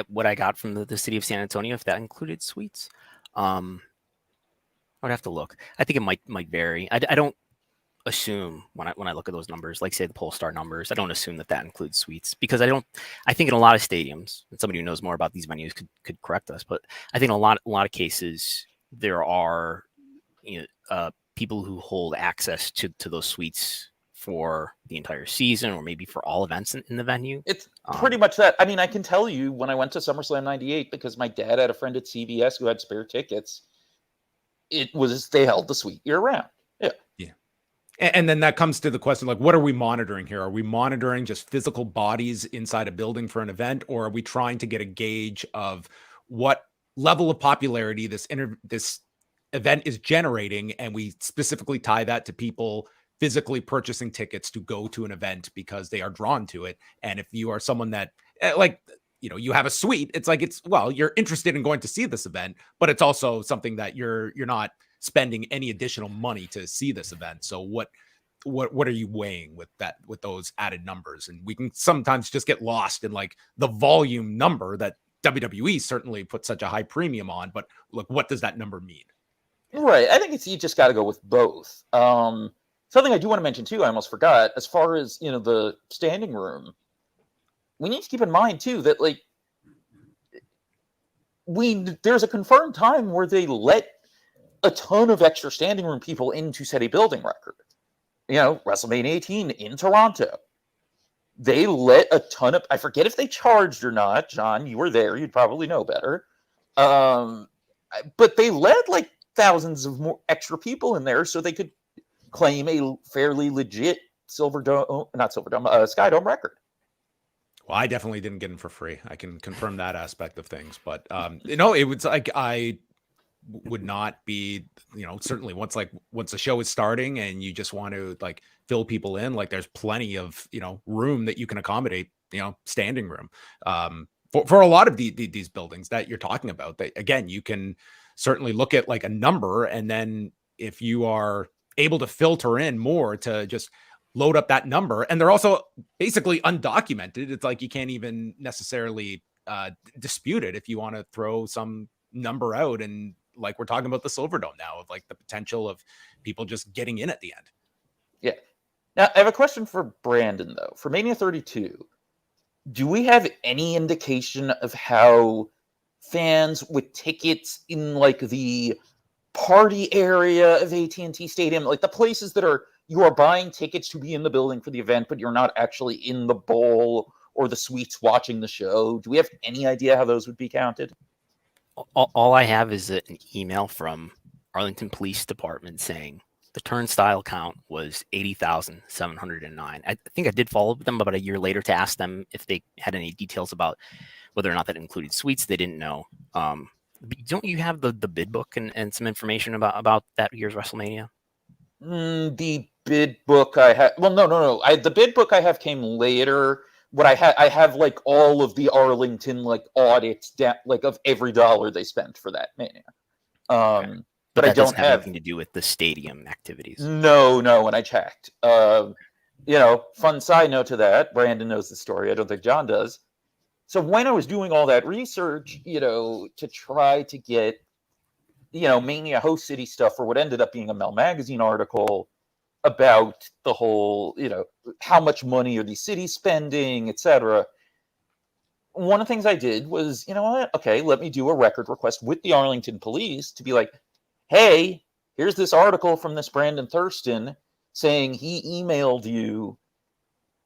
S3: what I got from the city of San Antonio, if that included suites. I would have to look. I think it might vary. I don't assume when I look at those numbers, like say the Polestar numbers, I don't assume that includes suites, because I think in a lot of stadiums, and somebody who knows more about these venues could correct us, but I think in a lot of cases there are people who hold access to those suites for the entire season, or maybe for all events in the venue.
S2: It's pretty much that. I mean, I can tell you when I went to SummerSlam 98, because my dad had a friend at CBS who had spare tickets, they held the suite year round.
S1: Yeah. And then that comes to the question, like, what are we monitoring here? Are we monitoring just physical bodies inside a building for an event, or are we trying to get a gauge of what level of popularity this event is generating, and we specifically tie that to people physically purchasing tickets to go to an event because they are drawn to it? And if you are someone that you have a suite, it's like, you're interested in going to see this event, but it's also something that you're not spending any additional money to see this event. So what are you weighing with those added numbers? And we can sometimes just get lost in like the volume number that WWE certainly puts such a high premium on, but look, what does that number mean?
S2: Right. I think you just got to go with both. Something I do want to mention too, I almost forgot, as far as, the standing room, we need to keep in mind too that like there's a confirmed time where they let a ton of extra standing room people in to set a building record. WrestleMania 18 in Toronto, they let a ton of, I forget if they charged or not. John, you were there, you'd probably know better. But they let like thousands of more extra people in there so they could claim a fairly legit Skydome record.
S1: Well, I definitely didn't get in for free. I can confirm that aspect of things, but it was like, I would not be, certainly once the show is starting and you just want to like fill people in, like there's plenty of, room that you can accommodate, standing room, for a lot of these buildings that you're talking about. That again, you can certainly look at like a number, and then if you are able to filter in more to just load up that number. And they're also basically undocumented. It's like you can't even necessarily dispute it if you want to throw some number out. And like we're talking about the Silverdome now, of like the potential of people just getting in at the end.
S2: Yeah. Now, I have a question for Brandon, though. For Mania 32, do we have any indication of how fans with tickets in like the party area of AT&T Stadium, like the places that you are buying tickets to be in the building for the event, but you're not actually in the bowl or the suites watching the show? Do we have any idea how those would be counted?
S3: All I have is an email from Arlington Police Department saying the turnstile count was 80,709. I think I did follow up with them about a year later to ask them if they had any details about whether or not that included suites. They didn't know. Don't you have the bid book and some information about that year's WrestleMania?
S2: The bid book I have. Well, no. The bid book I have came later. What I have like all of the Arlington like audits like of every dollar they spent for that Mania.
S3: Okay.
S2: But I don't have
S3: anything to do with the stadium activities.
S2: No. When I checked, fun side note to that, Brandon knows the story. I don't think John does. So when I was doing all that research, to try to get, Mania host city stuff for what ended up being a Mel Magazine article about the whole, how much money are these cities spending, etc. One of the things I did was, you know what? Okay, let me do a record request with the Arlington Police to be like, hey, here's this article from this Brandon Thurston saying he emailed you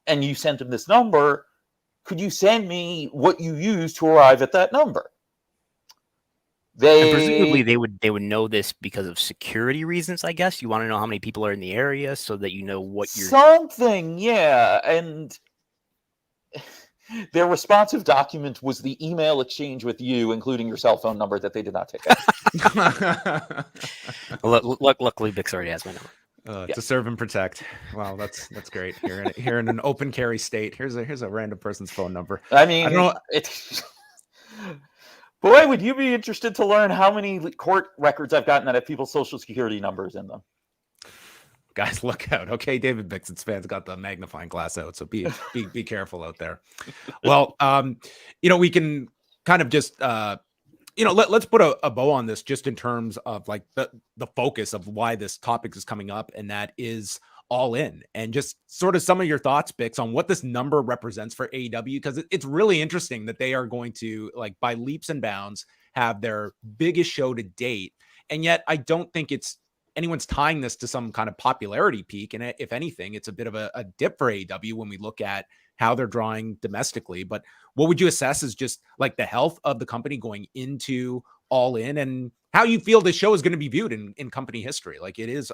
S2: and you sent him this number. Could you send me what you used to arrive at that number?
S3: And presumably they would know this because of security reasons, I guess. You want to know how many people are in the area so that you know what you're...
S2: Something, yeah. And their responsive document was the email exchange with you, including your cell phone number that they did not take out.
S3: Luckily, Bix already has my number.
S1: To serve and protect. Wow, that's great. Here in an open carry state. Here's a random person's phone number.
S2: I mean, I don't know. Boy, would you be interested to learn how many court records I've gotten that have people's social security numbers in them?
S1: Guys, look out. Okay, David Bixenspan's got the magnifying glass out, so be careful out there. Well, we can kind of just let's put a bow on this just in terms of like the focus of why this topic is coming up, and that is All In, and just sort of some of your thoughts, Bix, on what this number represents for AEW, because it's really interesting that they are going to, like, by leaps and bounds, have their biggest show to date, and yet I don't think anyone's tying this to some kind of popularity peak, and if anything, it's a bit of a dip for AEW when we look at how they're drawing domestically. But what would you assess as just like the health of the company going into All In, and how you feel this show is going to be viewed in company history? Like, it's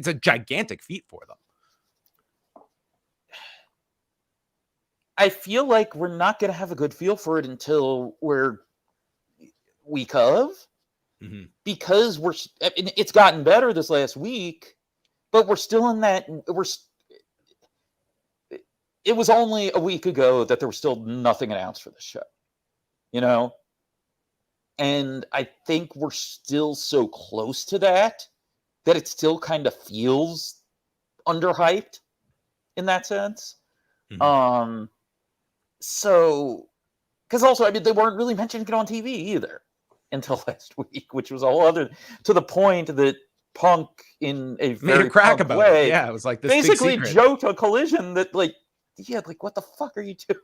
S1: a gigantic feat for them.
S2: I feel like we're not going to have a good feel for it until we're week of, because it's gotten better this last week, but we're still in that. It was only a week ago that there was still nothing announced for the show, and I think we're still so close to that it still kind of feels underhyped in that sense. So, because also, I mean, they weren't really mentioning it on TV either until last week, which was a whole other, to the point that Punk, in a very
S1: made a crack about
S2: way,
S1: it. Yeah, it was like this
S2: basically
S1: big secret.
S2: joked a collision that, like, what the fuck are you doing?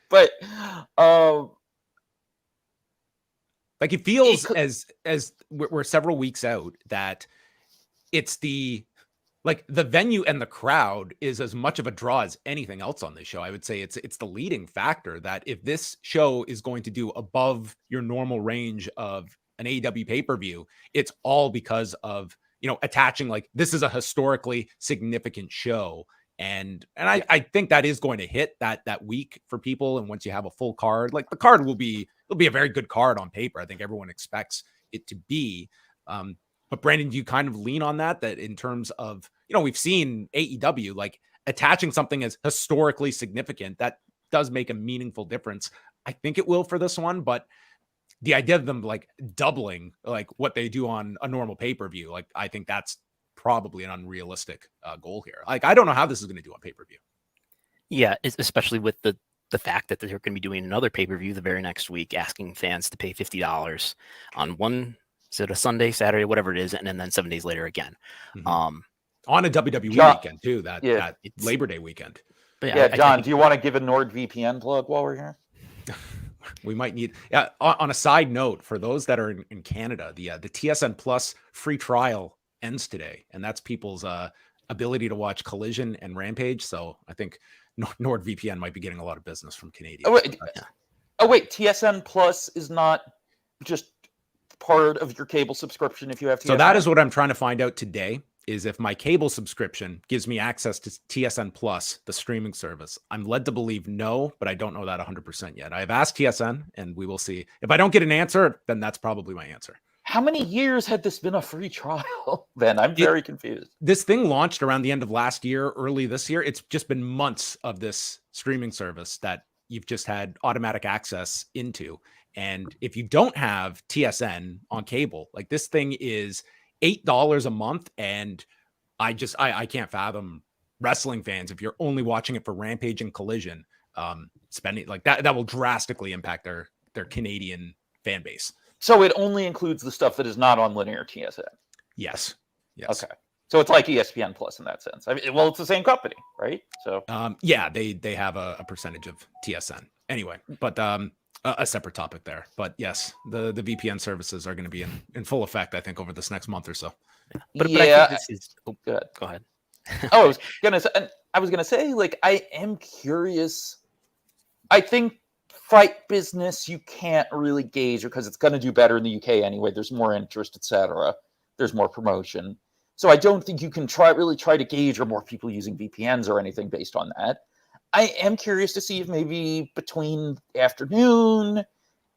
S2: But
S1: like, it feels as we're several weeks out that it's the venue and the crowd is as much of a draw as anything else on this show. I would say it's the leading factor, that if this show is going to do above your normal range of an AEW pay-per-view, it's all because of, attaching, like, this is a historically significant show. And I think that is going to hit that week for people. And once you have a full card, like, the card it'll be a very good card on paper. I think everyone expects it to be. But Brandon, do you kind of lean on that in terms of, we've seen AEW, like, attaching something as historically significant, that does make a meaningful difference. I think it will for this one, but the idea of them, like, doubling, like, what they do on a normal pay-per-view, like, I think that's probably an unrealistic goal here. Like, I don't know how this is going to do on pay-per-view.
S3: Yeah, especially with the fact that they're going to be doing another pay-per-view the very next week, asking fans to pay $50 on one, is it a Sunday, Saturday, whatever it is, and then 7 days later again.
S1: On a WWE
S2: John,
S1: weekend too, that Labor Day weekend.
S2: But yeah, John, do you want to give a NordVPN plug while we're here?
S1: We might need. Yeah. On a side note, for those that are in Canada, the TSN Plus free trial ends today, and that's people's ability to watch Collision and Rampage. So I think NordVPN might be getting a lot of business from Canadians.
S2: Oh wait, TSN Plus is not just part of your cable subscription if you have TSN?
S1: So that is what I'm trying to find out today, is if my cable subscription gives me access to TSN Plus, the streaming service. I'm led to believe no, but I don't know that 100% yet. I've asked TSN, and we will see. If I don't get an answer, then that's probably my answer.
S2: How many years had this been a free trial then? I'm very confused.
S1: This thing launched around the end of last year, early this year. It's just been months of this streaming service that you've just had automatic access into. And if you don't have TSN on cable, like, this thing is $8 a month. And I can't fathom wrestling fans, if you're only watching it for Rampage and Collision, spending like that will drastically impact their Canadian fan base.
S2: So it only includes the stuff that is not on linear TSN.
S1: Yes.
S2: Okay. So it's like ESPN Plus in that sense. I mean, well, it's the same company, right? So
S1: yeah, they have a percentage of TSN anyway, but a separate topic there. But yes, the VPN services are going to be in full effect, I think, over this next month or so.
S3: But I think this is. Oh,
S2: go
S3: ahead.
S2: I was gonna say, like, I am curious. I think fight business you can't really gauge because it's going to do better in the UK anyway. There's more interest, etc. There's more promotion. So I don't think you can really try to gauge, are more people using VPNs or anything based on that. I am curious to see if maybe between afternoon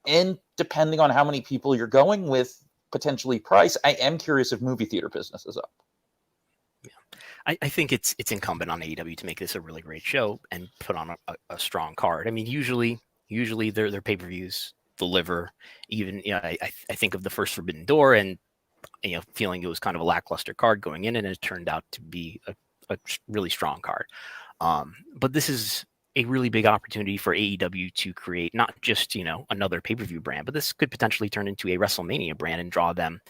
S2: and depending on how many people you're going with, potentially price, I am curious if movie theater business is up.
S3: Yeah. I think it's incumbent on AEW to make this a really great show and put on a strong card. I mean, usually their pay-per-views deliver. Even, you know, I think of the first Forbidden Door, and, you know, feeling it was kind of a lackluster card going in, and it turned out to be a really strong card. But this is a really big opportunity for AEW to create not just, you know, another pay-per-view brand, but this could potentially turn into a WrestleMania brand and draw them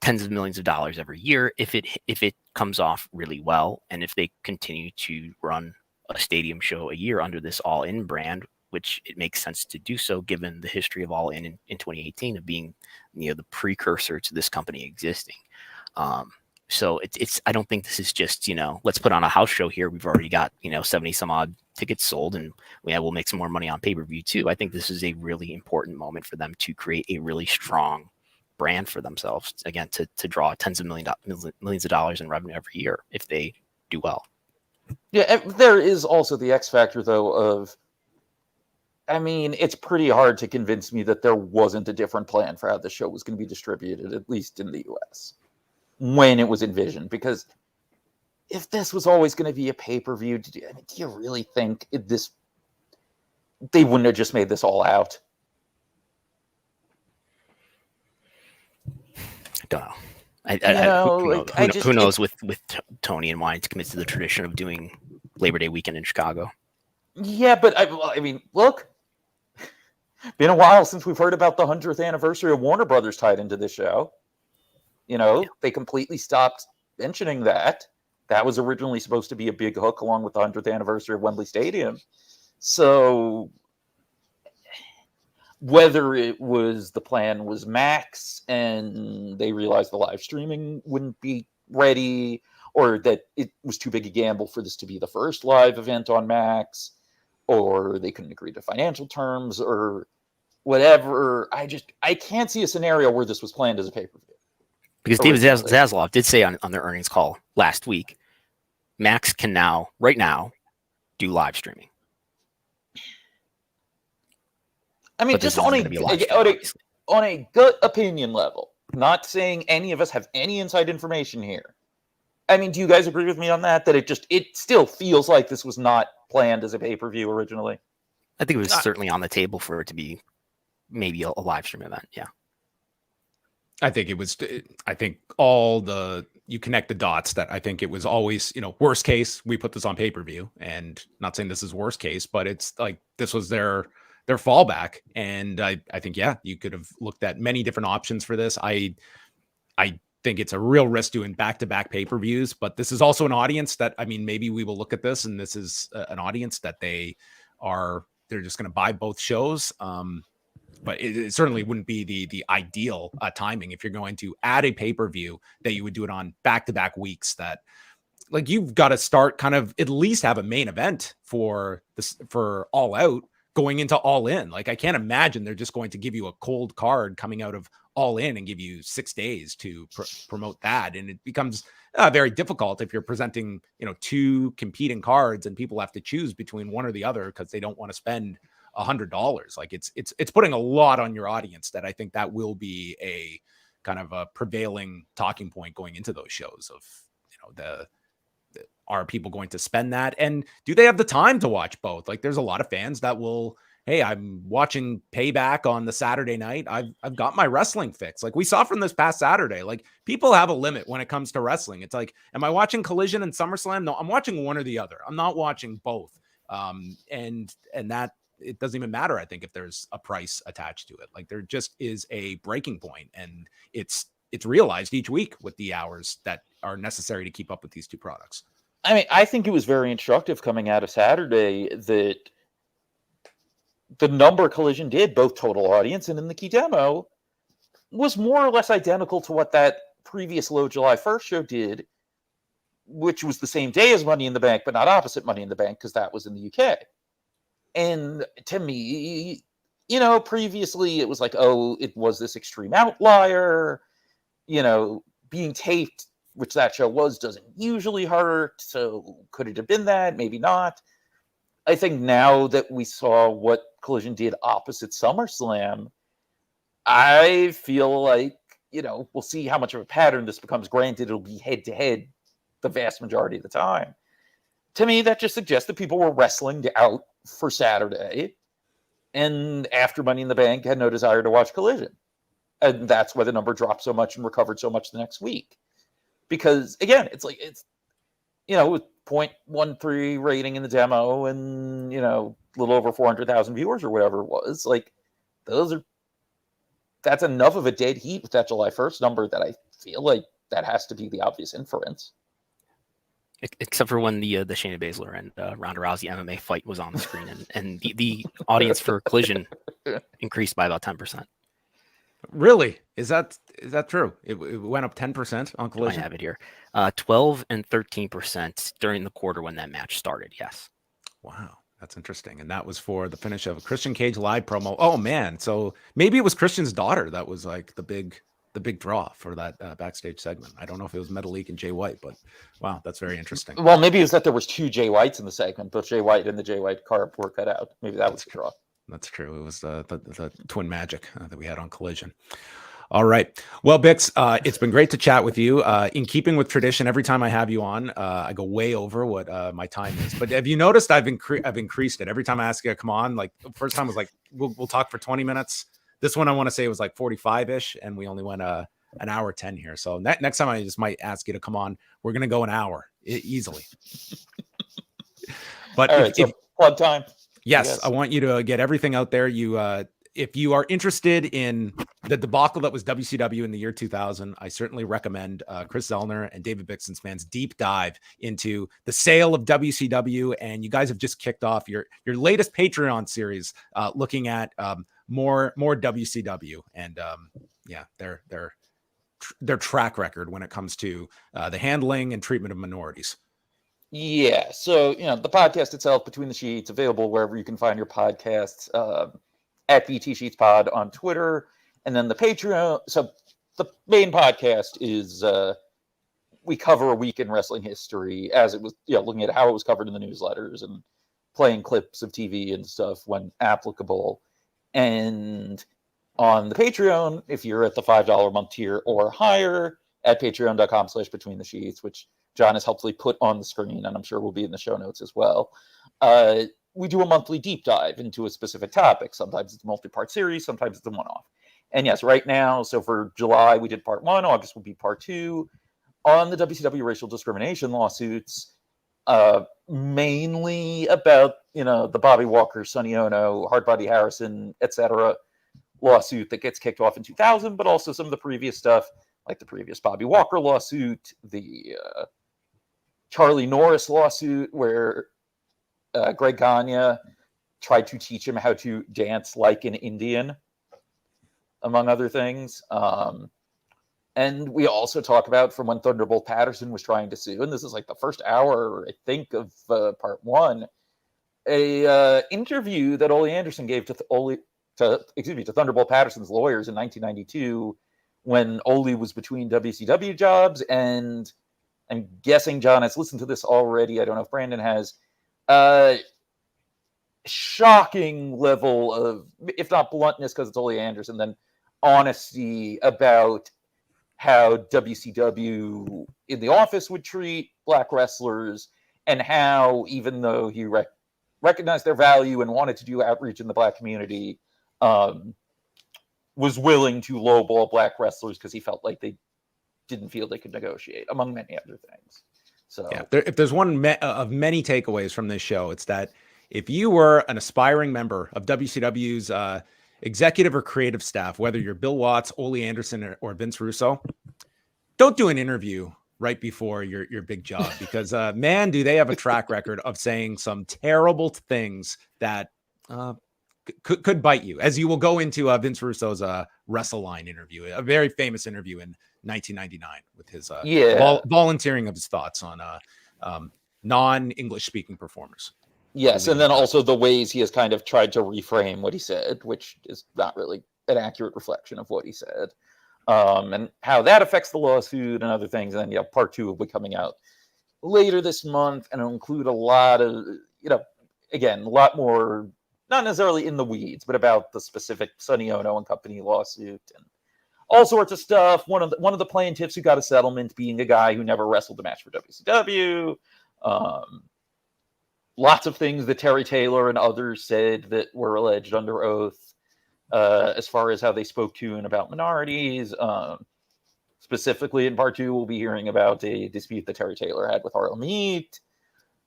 S3: tens of millions of dollars every year if it comes off really well, and if they continue to run a stadium show a year under this All In brand, which it makes sense to do so given the history of All In 2018 of being, you know, the precursor to this company existing. So it's I don't think this is just, you know, let's put on a house show here. We've already got, you know, 70 some odd tickets sold, and we'll make some more money on pay-per-view too. I think this is a really important moment for them to create a really strong brand for themselves, again, to draw tens of millions of dollars in revenue every year if they do well.
S2: Yeah, there is also the X factor, though, of, I mean, it's pretty hard to convince me that there wasn't a different plan for how the show was going to be distributed, at least in the US, when it was envisioned. Because if this was always going to be a pay-per-view, do you really think they wouldn't have just made this all out?
S3: I don't know. Who knows with Tony and wanting to commit to the tradition of doing Labor Day weekend in Chicago.
S2: Yeah, but I mean, look, been a while since we've heard about the 100th anniversary of Warner Brothers tied into this show. You know, They completely stopped mentioning that. That was originally supposed to be a big hook along with the 100th anniversary of Wembley Stadium. So whether it was the plan was Max and they realized the live streaming wouldn't be ready, or that it was too big a gamble for this to be the first live event on Max, or they couldn't agree to financial terms or whatever. I can't see a scenario where this was planned as a pay-per-view.
S3: Because David Zaslav did say on their earnings call last week, Max can right now, do live streaming.
S2: I mean, just on a gut opinion level, not saying any of us have any inside information here. I mean, do you guys agree with me on that? That it still feels like this was not planned as a pay-per-view originally?
S3: I think it was certainly on the table for it to be maybe a live stream event. Yeah.
S1: I think it was. I think all the you connect the dots that I think it was always, worst case, we put this on pay-per-view, and not saying this is worst case, but it's like, this was their fallback. And I think, yeah, you could have looked at many different options for this. I think it's a real risk doing back-to-back pay-per-views, but this is also an audience that, I mean, maybe we will look at this and this is an audience that they're just going to buy both shows. But it certainly wouldn't be the ideal timing if you're going to add a pay-per-view that you would do it on back-to-back weeks. That, like, you've got to start kind of at least have a main event for this, for All Out going into All In. Like, I can't imagine they're just going to give you a cold card coming out of All In and give you 6 days to promote that. And it becomes very difficult if you're presenting, 2 competing cards and people have to choose between one or the other because they don't want to spend $100. Like, it's putting a lot on your audience. That I think that will be a kind of a prevailing talking point going into those shows of, are people going to spend that? And do they have the time to watch both? Like, there's a lot of fans that will, hey, I'm watching Payback on the Saturday night. I've got my wrestling fix. Like we saw from this past Saturday, like, people have a limit when it comes to wrestling. It's like, am I watching Collision and SummerSlam? No, I'm watching one or the other. I'm not watching both. And that, it doesn't even matter, I think, if there's a price attached to it. Like, there just is a breaking point, and it's realized each week with the hours that are necessary to keep up with these two products.
S2: I mean, I think it was very instructive coming out of Saturday that the number Collision did, both total audience and in the key demo, was more or less identical to what that previous low July 1st show did, which was the same day as Money in the Bank, but not opposite Money in the Bank, because that was in the UK. And to me, previously it was like, oh, it was this extreme outlier, being taped, which that show was, doesn't usually hurt. So could it have been that? Maybe not. I think now that we saw what Collision did opposite SummerSlam, I feel like, we'll see how much of a pattern this becomes. Granted, it'll be head to head the vast majority of the time. To me, that just suggests that people were wrestling out for Saturday, and after Money in the Bank had no desire to watch Collision. And that's why the number dropped so much and recovered so much the next week. Because, again, it's with 0.13 rating in the demo and, a little over 400,000 viewers or whatever it was, like, that's enough of a dead heat with that July 1st number that I feel like that has to be the obvious inference.
S3: Except for when the Shayna Baszler and Ronda Rousey MMA fight was on the screen, and the audience for Collision increased by about 10%.
S1: Really? Is that true? It went up 10% on Collision?
S3: I have it here. 12 and 13% during the quarter when that match started, yes.
S1: Wow, that's interesting. And that was for the finish of a Christian Cage live promo. Oh, man. So maybe it was Christian's daughter that was like the big draw for that backstage segment. I don't know if it was Metalik and Jay White, but wow, that's very interesting.
S2: Well, maybe it was that there was 2 Jay Whites in the segment, but Jay White and the Jay White card were cut out. Maybe that was the draw.
S1: That's true. It was the twin magic that we had on Collision. All right. Well, Bix, it's been great to chat with you. In keeping with tradition, every time I have you on, I go way over what my time is. But have you noticed I've increased it every time I ask you to come on? Like, the first time was like, we'll talk for 20 minutes. This one I want to say was like 45-ish, and we only went an hour 10 here. So next time I just might ask you to come on. We're going to go an hour easily. But
S2: all right, so plug time.
S1: Yes, I want you to get everything out there. If you are interested in the debacle that was WCW in the year 2000, I certainly recommend Chris Zellner and David Bixenspan's deep dive into the sale of WCW. And you guys have just kicked off your latest Patreon series, looking at more WCW and their track record when it comes to the handling and treatment of minorities.
S2: Yeah, so the podcast itself, Between the Sheets, available wherever you can find your podcasts, at BT Sheets Pod on Twitter, and then the Patreon. So the main podcast is we cover a week in wrestling history as it was, looking at how it was covered in the newsletters and playing clips of TV and stuff when applicable. And on the Patreon, if you're at the $5 a month tier or higher, at patreon.com/Between the Sheets, which John has helpfully put on the screen, and I'm sure will be in the show notes as well. We do a monthly deep dive into a specific topic. Sometimes it's a multi-part series, sometimes it's a one-off. And yes, right now, so for July, we did part 1. August will be part 2. on the WCW racial discrimination lawsuits, mainly about, the Bobby Walker, Sonny Ono, Hardbody Harrison, etc. lawsuit that gets kicked off in 2000, but also some of the previous stuff, like the previous Bobby Walker lawsuit, the Charlie Norris lawsuit, where Greg Gagne tried to teach him how to dance like an Indian, among other things. And we also talk about from when Thunderbolt Patterson was trying to sue, and this is like the first hour, I think, of part one, a interview that Ole Anderson gave to Thunderbolt Patterson's lawyers in 1992, when Ole was between WCW jobs. And I'm guessing John has listened to this already. I don't know if Brandon has. Shocking level of, if not bluntness, because it's Ole Anderson, then honesty about how WCW in the office would treat black wrestlers, and how, even though he recognized their value and wanted to do outreach in the black community, was willing to lowball black wrestlers because he felt like they didn't feel they could negotiate, among many other things. So,
S1: yeah, if there's one of many takeaways from this show, it's that if you were an aspiring member of WCW's executive or creative staff, whether you're Bill Watts, Ole Anderson, or Vince Russo, don't do an interview right before your big job, because man, do they have a track record of saying some terrible things that could bite you, as you will go into Vince Russo's WrestleLine interview, a very famous interview in 1999 with his volunteering of his thoughts on non-English speaking performers.
S2: Yes, and then also the ways he has kind of tried to reframe what he said, which is not really an accurate reflection of what he said, and how that affects the lawsuit and other things. And then, part two will be coming out later this month, and it'll include a lot of, again, a lot more, not necessarily in the weeds, but about the specific Sonny Ono and company lawsuit and all sorts of stuff. One of the plaintiffs who got a settlement being a guy who never wrestled a match for WCW. Lots of things that Terry Taylor and others said that were alleged under oath, as far as how they spoke to and about minorities. Specifically in part two, we'll be hearing about a dispute that Terry Taylor had with Harlem Heat.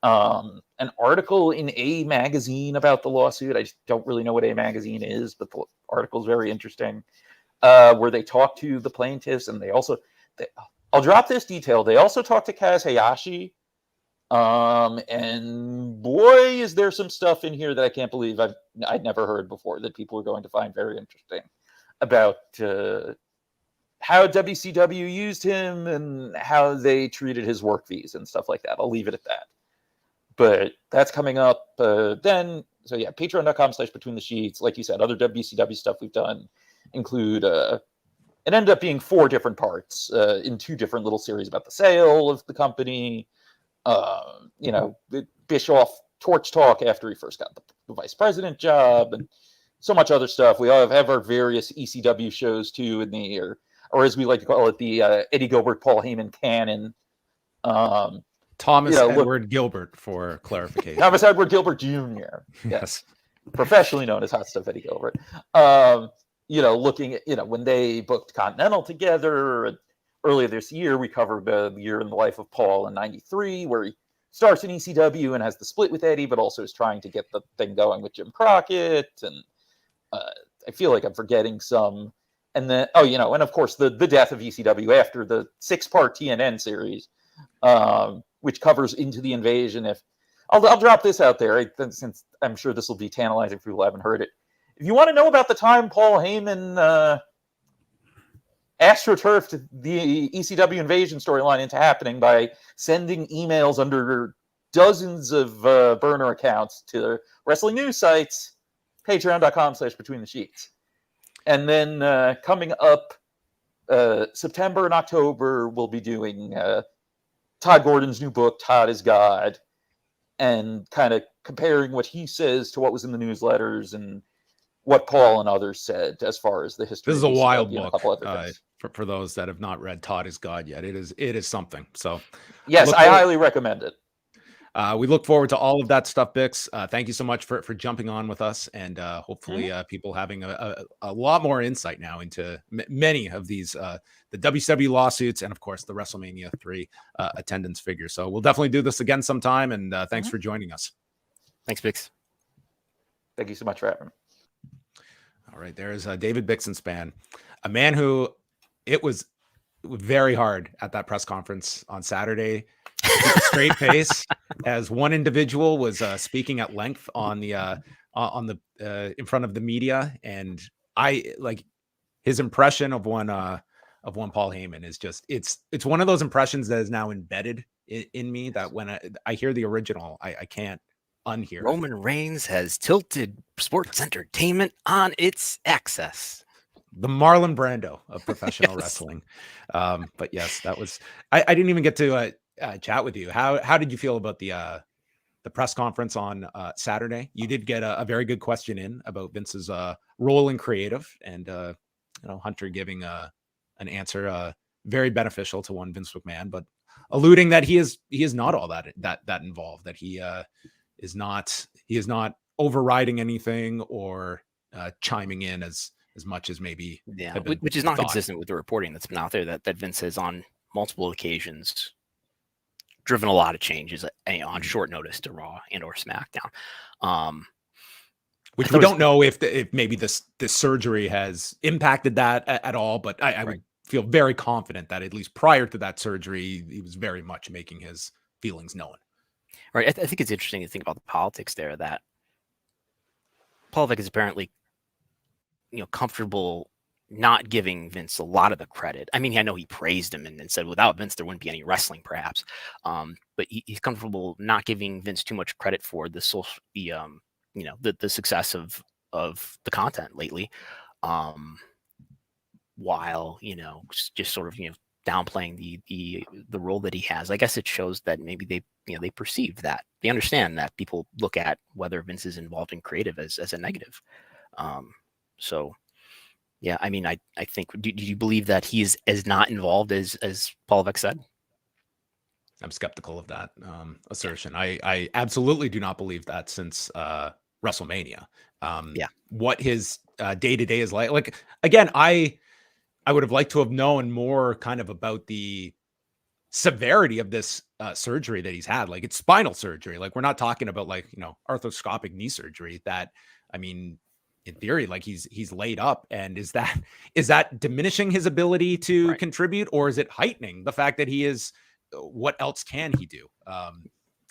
S2: An article in A Magazine about the lawsuit. I just don't really know what A Magazine is, but the article is very interesting, where they talk to the plaintiffs, and I'll drop this detail. They also talk to Kaz Hayashi. And boy, is there some stuff in here that I can't believe I'd never heard before, that people are going to find very interesting about how WCW used him and how they treated his work fees and stuff like that. I'll leave it at that. But that's coming up then. So yeah, patreon.com/between the sheets. Like you said, other WCW stuff we've done include, it ended up being 4 different parts in 2 different little series about the sale of the company. Bischoff torch talk after he first got the vice president job, and so much other stuff. We all have our various ECW shows too, in the or as we like to call it, the Eddie Gilbert, Paul Heyman canon.
S1: Thomas Edward Gilbert, for clarification.
S2: Thomas Edward Gilbert Jr.
S1: Yes.
S2: Professionally known as Hot Stuff Eddie Gilbert. Looking at, when they booked Continental together. Earlier this year, we covered the year in the life of Paul in '93, where he starts in ECW and has the split with Eddie, but also is trying to get the thing going with Jim Crockett. And I feel like I'm forgetting some. And then, and of course, the death of ECW after the 6-part TNN series, which covers Into the Invasion. I'll drop this out there, since I'm sure this will be tantalizing for people who haven't heard it. If you want to know about the time Paul Heyman astroturfed the ECW Invasion storyline into happening by sending emails under dozens of burner accounts to wrestling news sites, patreon.com/between the sheets. And then coming up September and October, we'll be doing Todd Gordon's new book, Todd is God, and kind of comparing what he says to what was in the newsletters and what Paul and others said as far as the history.
S1: This is a wild
S2: book.
S1: For those that have not read Todd is God yet. It is something. So
S2: yes, I highly recommend it.
S1: We look forward to all of that stuff, Bix. Thank you so much for jumping on with us, and hopefully people having a lot more insight now into many of these the WCW lawsuits and of course the WrestleMania III attendance figures. So we'll definitely do this again sometime, and thanks for joining us.
S3: Thanks, Bix.
S2: Thank you so much for having me.
S1: All right, there's David Bixenspan, a man who it was very hard at that press conference on Saturday to keep a straight face as one individual was speaking at length on the in front of the media, and I like his impression of one Paul Heyman is just it's one of those impressions that is now embedded in me that when I hear the original, I can't unhear.
S3: Roman Reigns has tilted sports entertainment on its axis.
S1: The Marlon Brando of professional wrestling. But yes, that was I didn't even get to chat with you. How did you feel about the press conference on Saturday? You did get a very good question in about Vince's role in creative, and Hunter giving an answer very beneficial to one Vince McMahon, but alluding that he is not all that involved, that he is not overriding anything or chiming in as much as maybe
S3: which is not consistent with the reporting that's been out there that Vince has on multiple occasions driven a lot of changes on short notice to Raw and or SmackDown.
S1: Which we don't know if maybe this surgery has impacted that at all, but I would feel very confident that at least prior to that surgery, he was very much making his feelings known.
S3: Right. I think it's interesting to think about the politics there, that Pollock is apparently, comfortable not giving Vince a lot of the credit. I mean, I know he praised him and said without Vince, there wouldn't be any wrestling perhaps. But he's comfortable not giving Vince too much credit for the success of the content lately. While, just sort of, downplaying the role that he has. I guess it shows that maybe they perceive that, they understand that people look at whether Vince is involved in creative as a negative. So yeah, I mean, I think, do you believe that he is as not involved as Pollock said?
S1: I'm skeptical of that assertion. I absolutely do not believe that since WrestleMania. What his day-to-day is like again, I would have liked to have known more kind of about the severity of this surgery that he's had. Like, it's spinal surgery. Like, we're not talking about arthroscopic knee surgery that, I mean, in theory, like he's laid up. And is that diminishing his ability to contribute, or is it heightening the fact that he is, what else can he do?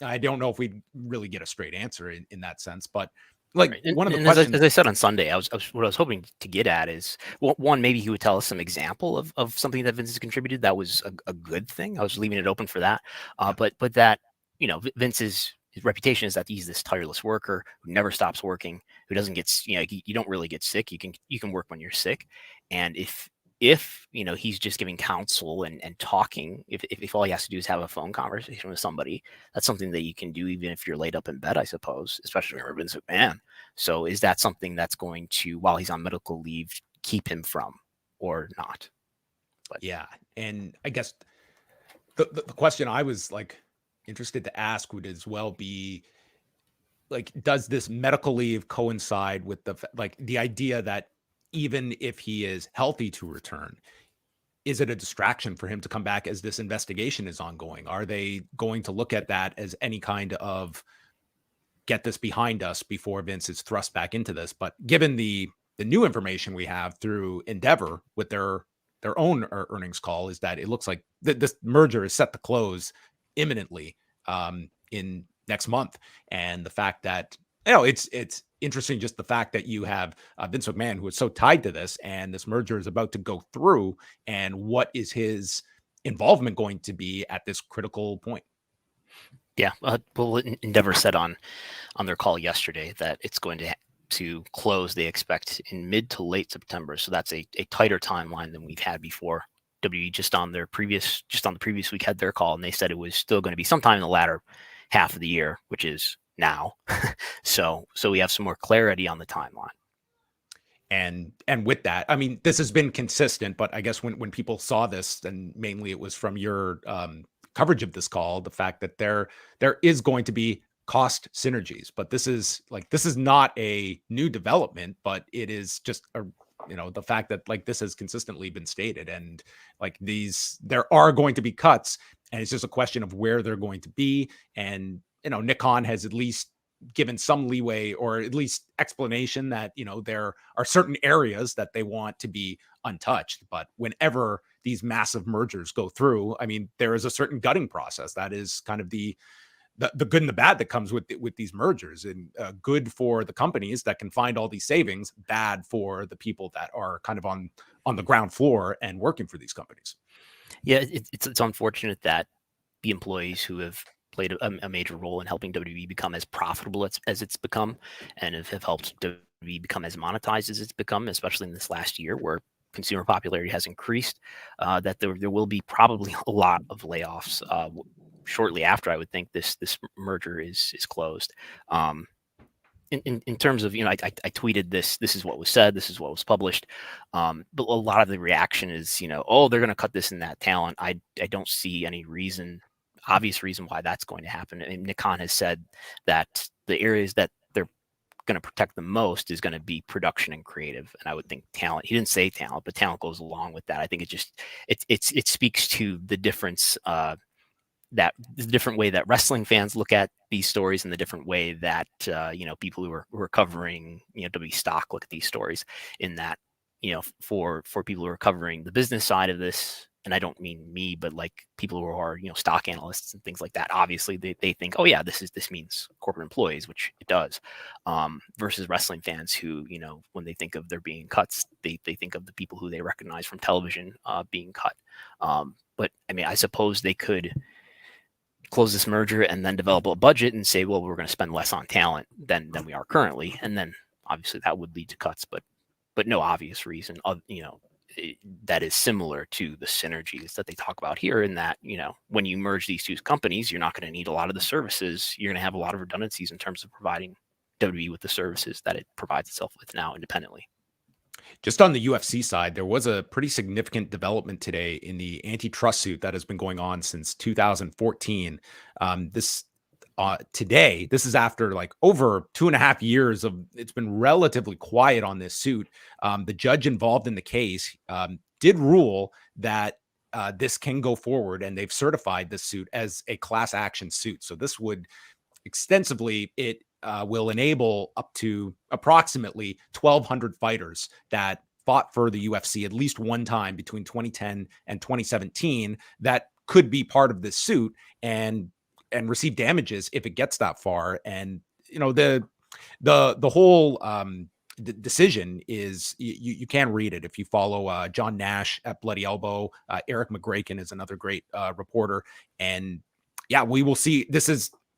S1: I don't know if we really get a straight answer in that sense, but one of the questions,
S3: as I said on Sunday, what I was hoping to get at is, well, one, maybe he would tell us some example of something that Vince has contributed that was a good thing. I was leaving it open for that. But that, Vince's his reputation is that he's this tireless worker who never stops working, who doesn't get, you don't really get sick. You can work when you're sick. And if he's just giving counsel and talking, if all he has to do is have a phone conversation with somebody, that's something that you can do even if you're laid up in bed, I suppose, especially when Vince McMahon. So is that something that's going to, while he's on medical leave, keep him from, or not?
S1: But yeah, and I guess the question I was interested to ask would as well be, does this medical leave coincide with the idea that even if he is healthy to return, is it a distraction for him to come back as this investigation is ongoing? Are they going to look at that as any kind of get this behind us before Vince is thrust back into this? But given the new information we have through Endeavor with their own earnings call, is that it looks like this merger is set to close imminently in next month. And the fact that, it's interesting, just the fact that you have Vince McMahon, who is so tied to this, and this merger is about to go through, and what is his involvement going to be at this critical point?
S3: Yeah, well, Endeavor said on their call yesterday that it's going to close, they expect, in mid to late September. So that's a tighter timeline than we've had before. WWE just on the previous week had their call, and they said it was still going to be sometime in the latter half of the year, which is now. so we have some more clarity on the timeline.
S1: And with that, I mean, this has been consistent, but I guess when people saw this, and mainly it was from your coverage of this call, the fact that there is going to be cost synergies, but this is not a new development, but it is just a, the fact that like this has consistently been stated, and like there are going to be cuts, and it's just a question of where they're going to be. And Nick Khan has at least given some leeway, or at least explanation, that there are certain areas that they want to be untouched. But whenever these massive mergers go through, I mean, there is a certain gutting process that is kind of the good and the bad that comes with these mergers, and good for the companies that can find all these savings, bad for the people that are kind of on the ground floor and working for these companies.
S3: Yeah, it's unfortunate that the employees who have played a major role in helping WWE become as profitable as it's become, and have helped WWE become as monetized as it's become, especially in this last year where consumer popularity has increased, that there will be probably a lot of layoffs shortly after, I would think, this merger is closed. In terms of, I tweeted this is what was said, this is what was published, but a lot of the reaction is, oh, they're going to cut this and that talent. I don't see any obvious reason why that's going to happen. And Nick Khan has said that the areas that they're going to protect the most is going to be production and creative, and I would think talent. He didn't say talent, but talent goes along with that. I think it speaks to the difference, that the different way that wrestling fans look at these stories, and the different way that people who are covering WWE stock look at these stories. In that, for people who are covering the business side of this, and I don't mean me, but like people who are stock analysts and things like that, obviously they think, oh yeah, this means corporate employees, which it does, versus wrestling fans who, when they think of there being cuts, they think of the people who they recognize from television being cut. But I mean, I suppose they could close this merger and then develop a budget and say, well, we're going to spend less on talent than we are currently, and then obviously that would lead to cuts, but no obvious reason of that is similar to the synergies that they talk about here, in that when you merge these two companies, you're not going to need a lot of the services. You're going to have a lot of redundancies in terms of providing WWE with the services that it provides itself with now independently.
S1: Just on the UFC side, there was a pretty significant development today in the antitrust suit that has been going on since 2014. Today, this is after like over 2.5 years of, it's been relatively quiet on this suit. The judge involved in the case did rule that this can go forward, and they've certified this suit as a class action suit. So this would extensively, it will enable up to approximately 1,200 fighters that fought for the UFC at least one time between 2010 and 2017 that could be part of this suit and receive damages if it gets that far. And the whole the decision is, you can read it if you follow John Nash at Bloody Elbow. Eric McGraken is another great reporter, and yeah, we will see.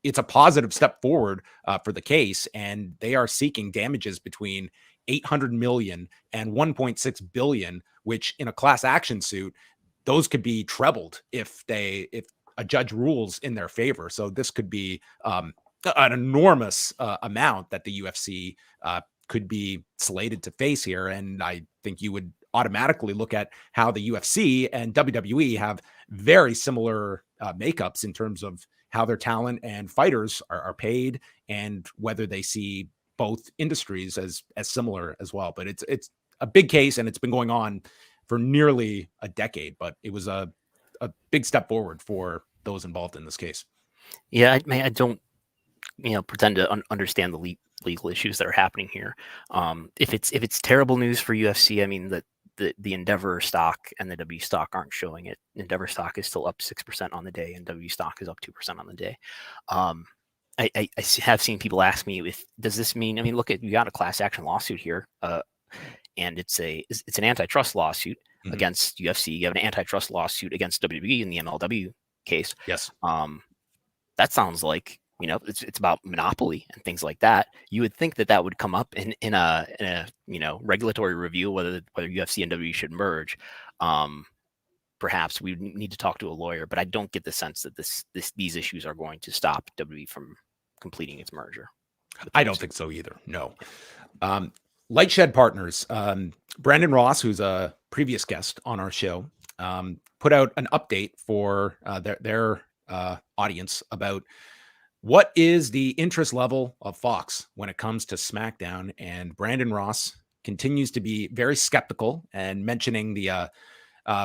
S1: It's a positive step forward for the case, and they are seeking damages between 800 million and 1.6 billion, which in a class action suit, those could be trebled if a judge rules in their favor. So this could be an enormous amount that the UFC could be slated to face here. And I think you would automatically look at how the UFC and WWE have very similar makeups in terms of how their talent and fighters are paid, and whether they see both industries as similar as well. But it's a big case, and it's been going on for nearly a decade, but it was a big step forward for those involved in this case.
S3: Yeah, I don't pretend to understand the legal issues that are happening here. If it's terrible news for UFC, I mean, the Endeavor stock and the W stock aren't showing it. Endeavor stock is still up 6% on the day, and W stock is up 2% on the day. I have seen people ask me, does this mean? I mean, look, you got a class action lawsuit here, and it's an antitrust lawsuit against UFC. You have an antitrust lawsuit against WWE in the MLW case.
S1: Yes.
S3: That sounds like it's about monopoly and things like that. You would think that would come up in a regulatory review, whether UFC and WWE should merge. Perhaps we need to talk to a lawyer, but I don't get the sense that these issues are going to stop WWE from completing its merger.
S1: I don't think so either. No. Lightshed Partners, Brandon Ross, who's a previous guest on our show, put out an update for their audience about what is the interest level of Fox when it comes to SmackDown. And Brandon Ross continues to be very skeptical and mentioning the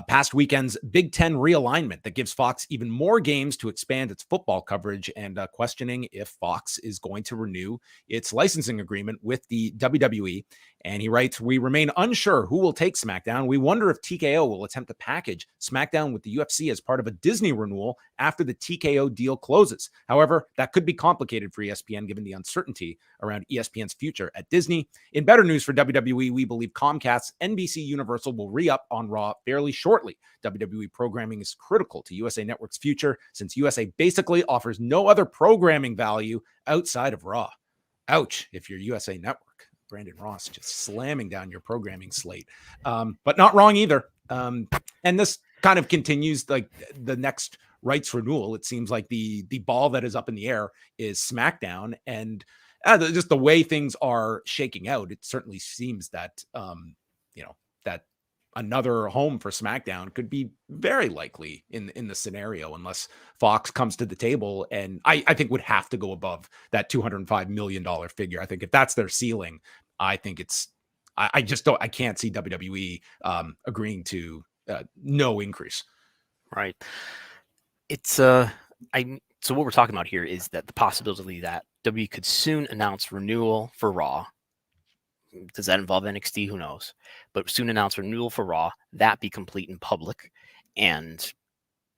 S1: past weekend's Big Ten realignment that gives Fox even more games to expand its football coverage, and questioning if Fox is going to renew its licensing agreement with the WWE. And he writes, "We remain unsure who will take SmackDown. We wonder if TKO will attempt to package SmackDown with the UFC as part of a Disney renewal after the TKO deal closes. However, that could be complicated for ESPN given the uncertainty around ESPN's future at Disney. In better news for WWE, we believe Comcast's NBC Universal will re-up on Raw fairly shortly. WWE programming is critical to USA Network's future since USA basically offers no other programming value outside of Raw." Ouch, if you're USA Network. Brandon Ross just slamming down your programming slate. But not wrong either. And this kind of continues like the next rights renewal. It seems like the ball that is up in the air is SmackDown. And just the way things are shaking out, it certainly seems that, that another home for SmackDown could be very likely in the scenario, unless Fox comes to the table, and I think would have to go above that $205 million figure. I think if that's their ceiling, I think I can't see WWE agreeing to no increase.
S3: Right. It's so what we're talking about here is that the possibility that WWE could soon announce renewal for Raw. Does that involve NXT? Who knows? But soon announce renewal for Raw, that be complete in public, and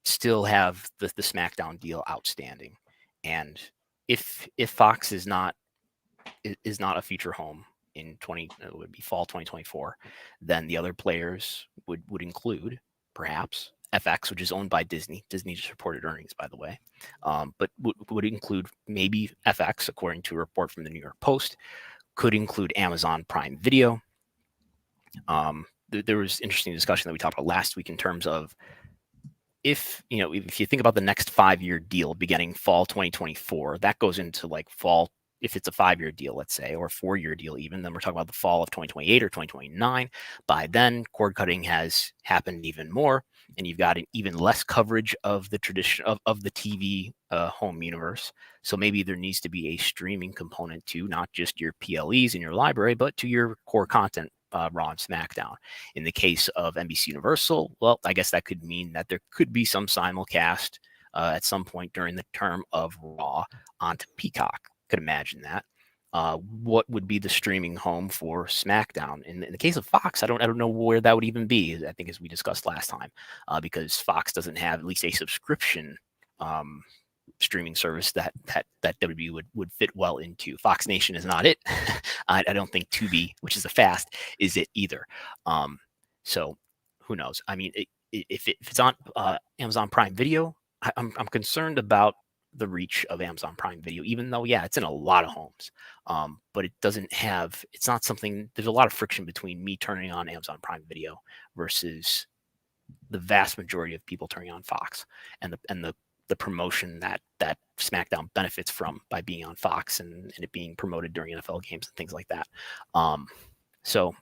S3: still have the SmackDown deal outstanding. And if Fox is not a future home in it would be fall 2024, then the other players would include perhaps FX, which is owned by Disney. Disney just reported earnings, by the way, but would include maybe FX, according to a report from the New York Post. Could include Amazon Prime Video. There was interesting discussion that we talked about last week in terms of if you think about the next 5-year deal beginning fall 2024, that goes into like fall, if it's a 5-year deal, let's say, or a 4-year deal even, then we're talking about the fall of 2028 or 2029. By then, cord cutting has happened even more, and you've got an even less coverage of the tradition of the TV home universe. So maybe there needs to be a streaming component to not just your PLEs in your library, but to your core content, Raw and SmackDown. In the case of NBC Universal, well, I guess that could mean that there could be some simulcast at some point during the term of Raw onto Peacock. Could imagine that. What would be the streaming home for SmackDown? In the case of Fox, I don't know where that would even be. I think, as we discussed last time, because Fox doesn't have at least a subscription streaming service that WWE would fit well into. Fox Nation is not it. I don't think Tubi, which is a fast, is it either. So who knows? I mean, if it's on Amazon Prime Video, I'm concerned about the reach of Amazon Prime Video, even though, yeah, it's in a lot of homes. But it's not something, there's a lot of friction between me turning on Amazon Prime Video versus the vast majority of people turning on Fox, and the promotion that SmackDown benefits from by being on Fox and it being promoted during NFL games and things like that. So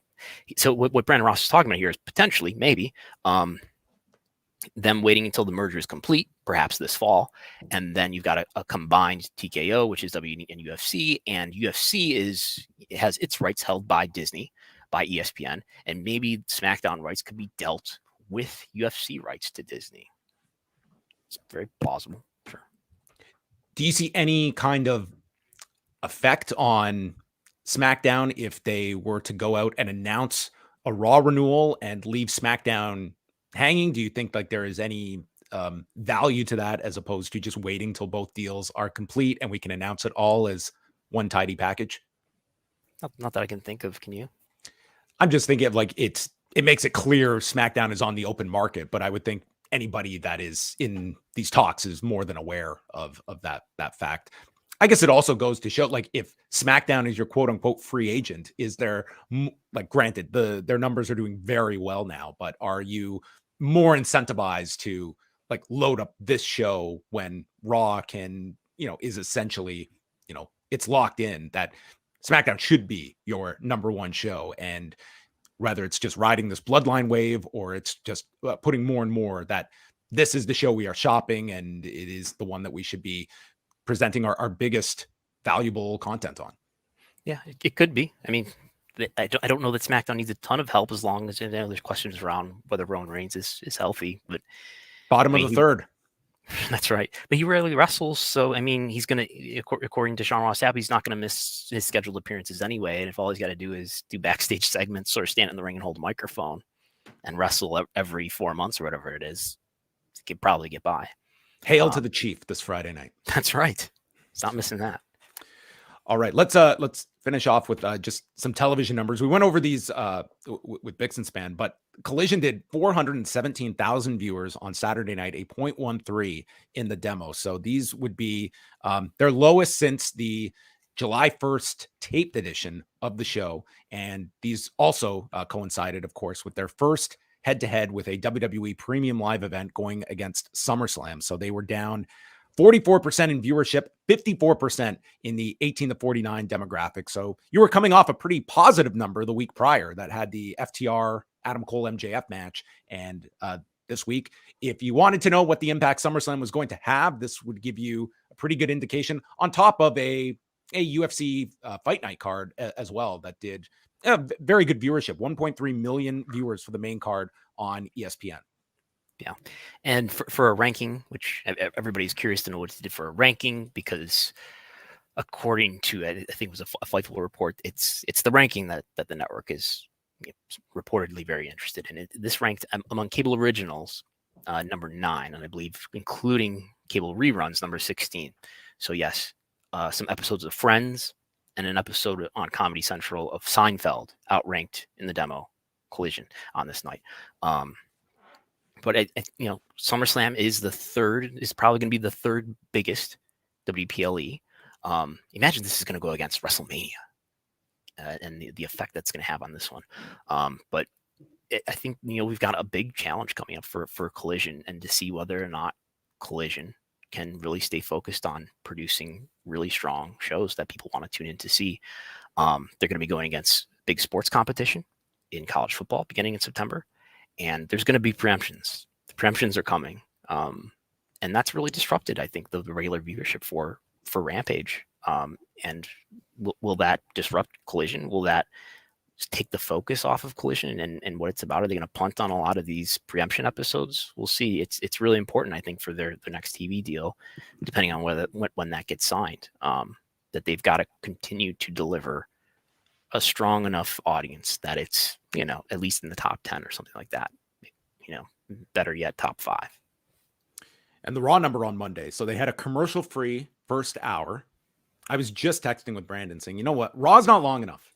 S3: what Brandon Ross is talking about here is potentially, maybe, them waiting until the merger is complete, perhaps this fall, and then you've got a combined TKO, which is WWE and UFC, and UFC has its rights held by Disney, by ESPN, and maybe SmackDown rights could be dealt with UFC rights to Disney. It's very plausible. Sure.
S1: Do you see any kind of effect on SmackDown if they were to go out and announce a Raw renewal and leave SmackDown hanging? Do you think like there is any value to that as opposed to just waiting till both deals are complete and we can announce it all as one tidy package?
S3: Not that I can think of. Can you?
S1: I'm just thinking of like it makes it clear SmackDown is on the open market, but I would think anybody that is in these talks is more than aware of that fact. I guess it also goes to show, like, if SmackDown is your quote unquote free agent, is there, like, granted, their numbers are doing very well now, but are you more incentivized to like load up this show when Raw can, is essentially, it's locked in that SmackDown should be your number one show, and whether it's just riding this bloodline wave or it's just putting more and more that this is the show we are shopping, and it is the one that we should be presenting our biggest valuable content on.
S3: Yeah, it could be. I mean, I don't know that SmackDown needs a ton of help as long as there's questions around whether Roman Reigns is healthy. But
S1: bottom of the third.
S3: That's right. But he rarely wrestles, so I mean, he's gonna, according to Sean Ross Sapp, he's not gonna miss his scheduled appearances anyway. And if all he's got to do is do backstage segments or stand in the ring and hold a microphone and wrestle every 4 months or whatever it is, he could probably get by.
S1: Hail to the Chief this Friday night.
S3: That's right. He's not missing that.
S1: All right, let's finish off with just some television numbers. We went over these with Bixenspan, but Collision did 417,000 viewers on Saturday night, a 0.13 in the demo. So these would be their lowest since the July 1st taped edition of the show. And these also coincided, of course, with their first head-to-head with a WWE Premium Live event going against SummerSlam. So they were down 44% in viewership, 54% in the 18 to 49 demographic. So you were coming off a pretty positive number the week prior that had the FTR Adam Cole MJF match. And this week, if you wanted to know what the impact SummerSlam was going to have, this would give you a pretty good indication on top of a UFC Fight Night card as well that did very good viewership, 1.3 million viewers for the main card on ESPN.
S3: Yeah. And for a ranking, which everybody's curious to know what it did for a ranking, because according to, I think it was a Fightful report, it's the ranking that the network is reportedly very interested in. This ranked among cable originals, number 9, and I believe including cable reruns, number 16. So yes, some episodes of Friends and an episode on Comedy Central of Seinfeld outranked in the demo Collision on this night. But SummerSlam is probably going to be the third biggest WPLE. Imagine this is going to go against WrestleMania and the effect that's going to have on this one. But I think we've got a big challenge coming up for Collision, and to see whether or not Collision can really stay focused on producing really strong shows that people want to tune in to see. They're going to be going against big sports competition in college football beginning in September. And there's going to be preemptions. The preemptions are coming. And that's really disrupted, I think, the regular viewership for Rampage. And will that disrupt Collision? Will that take the focus off of Collision and what it's about? Are they going to punt on a lot of these preemption episodes? We'll see. It's really important, I think, for their next TV deal, depending on when that gets signed, that they've got to continue to deliver a strong enough audience that it's, at least in the top 10 or something like that, better yet, top 5.
S1: And the Raw number on Monday. So they had a commercial-free first hour. I was just texting with Brandon saying, you know what? Raw's not long enough.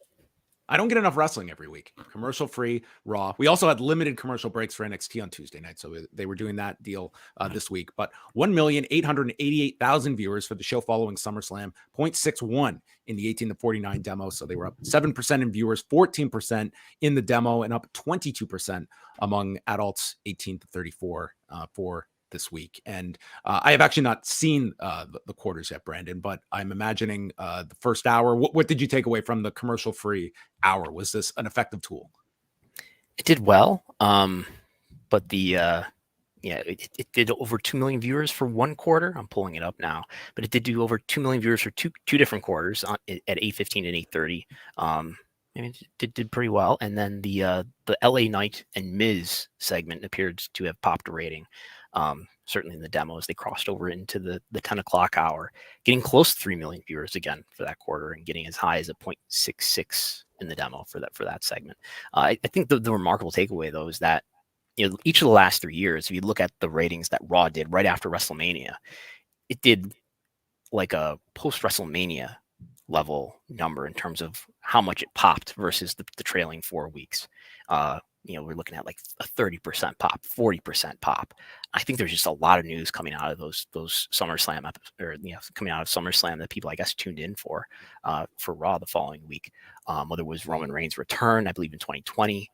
S1: I don't get enough wrestling every week. Commercial-free Raw. We also had limited commercial breaks for NXT on Tuesday night, so they were doing that deal this week. But 1,888,000 viewers for the show following SummerSlam, 0.61 in the 18 to 49 demo. So they were up 7% in viewers, 14% in the demo, and up 22% among adults 18 to 34 for this week. And I have actually not seen the quarters yet, Brandon, but I'm imagining the first hour. What did you take away from the commercial-free hour? Was this an effective tool?
S3: It did well, but it did over 2 million viewers for one quarter. I'm pulling it up now, but it did do over 2 million viewers for two different quarters at 8:15 and 8:30. I mean, it did pretty well. And then the LA Knight and Miz segment appeared to have popped a rating. Certainly in the demos, they crossed over into the 10 o'clock hour, getting close to 3 million viewers again for that quarter, and getting as high as a 0.66 in the demo for that segment. I think the remarkable takeaway, though, is that each of the last 3 years, if you look at the ratings that Raw did right after WrestleMania, it did like a post WrestleMania level number in terms of how much it popped versus the trailing 4 weeks. We're looking at like a 30% pop, 40% pop. I think there's just a lot of news coming out of those SummerSlam coming out of SummerSlam that people, I guess, tuned in for Raw the following week. Whether it was Roman Reigns' return, I believe in 2020.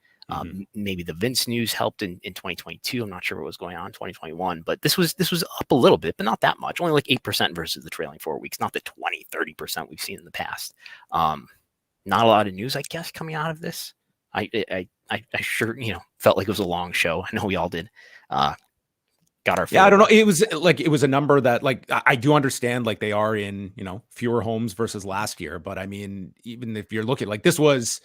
S3: Maybe the Vince news helped in 2022. I'm not sure what was going on in 2021, but this was up a little bit, but not that much. Only like 8% versus the trailing 4 weeks, not the 20-30% we've seen in the past. Not a lot of news, I guess, coming out of this. I sure felt like it was a long show. I know we all did. got our.
S1: Yeah, I don't know. It was a number that, like, I do understand, like, they are in, fewer homes versus last year. But I mean, even if you're looking, like, this was.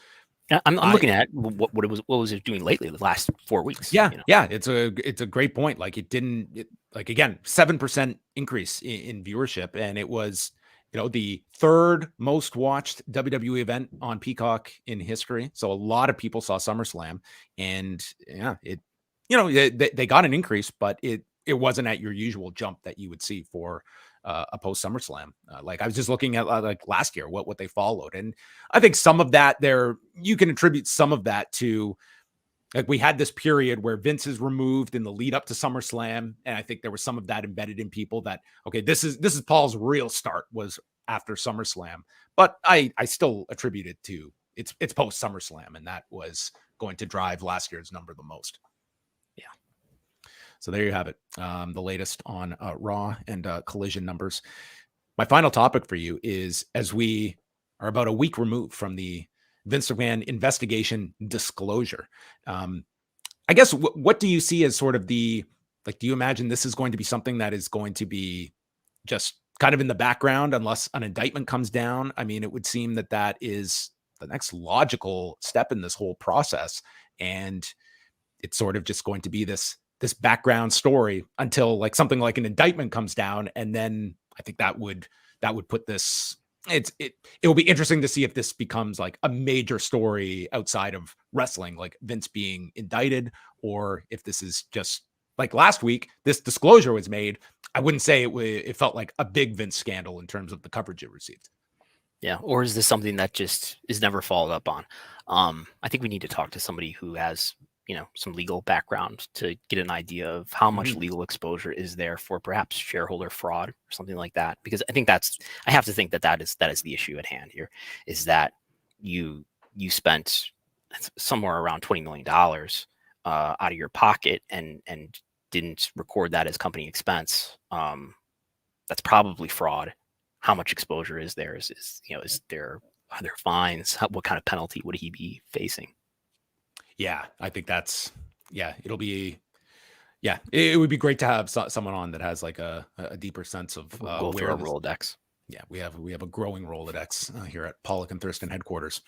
S3: I'm looking at what was it doing lately the last 4 weeks.
S1: Yeah, yeah, it's a great point. Like, like, again, 7% increase in viewership, and it was, the third most watched WWE event on Peacock in history. So a lot of people saw SummerSlam, and yeah, they got an increase, but it wasn't at your usual jump that you would see for a post SummerSlam. Like, I was just looking at like last year, what they followed, and I think some of that you can attribute some of that to, like, we had this period where Vince is removed in the lead up to SummerSlam, and I think there was some of that embedded in people that, okay, this is Paul's real start was after SummerSlam, but I still attribute it to it's post SummerSlam, and that was going to drive last year's number the most.
S3: Yeah.
S1: So there you have it. The latest on Raw and Collision numbers. My final topic for you is, as we are about a week removed from the Vince McMahon investigation disclosure, I guess what do you see as sort of do you imagine this is going to be something that is going to be just kind of in the background unless an indictment comes down? I mean, it would seem that is the next logical step in this whole process, and it's sort of just going to be this background story until, like, something like an indictment comes down, and then I think that would put this. It will be interesting to see if this becomes like a major story outside of wrestling, like Vince being indicted, or if this is just like last week, this disclosure was made. I wouldn't say it felt like a big Vince scandal in terms of the coverage it received.
S3: Yeah. Or is this something that just is never followed up on? I think we need to talk to somebody who has, some legal background to get an idea of how much legal exposure is there for perhaps shareholder fraud or something like that. Because I think I have to think that is the issue at hand here, is that you spent somewhere around $20 million out of your pocket and didn't record that as company expense. That's probably fraud. How much exposure is there? Are there fines? What kind of penalty would he be facing?
S1: Yeah, I think it'll be, it would be great to have someone on that has like a deeper sense of
S3: go through a Rolodex.
S1: Yeah, we have a growing Rolodex here at Pollock and Thurston headquarters.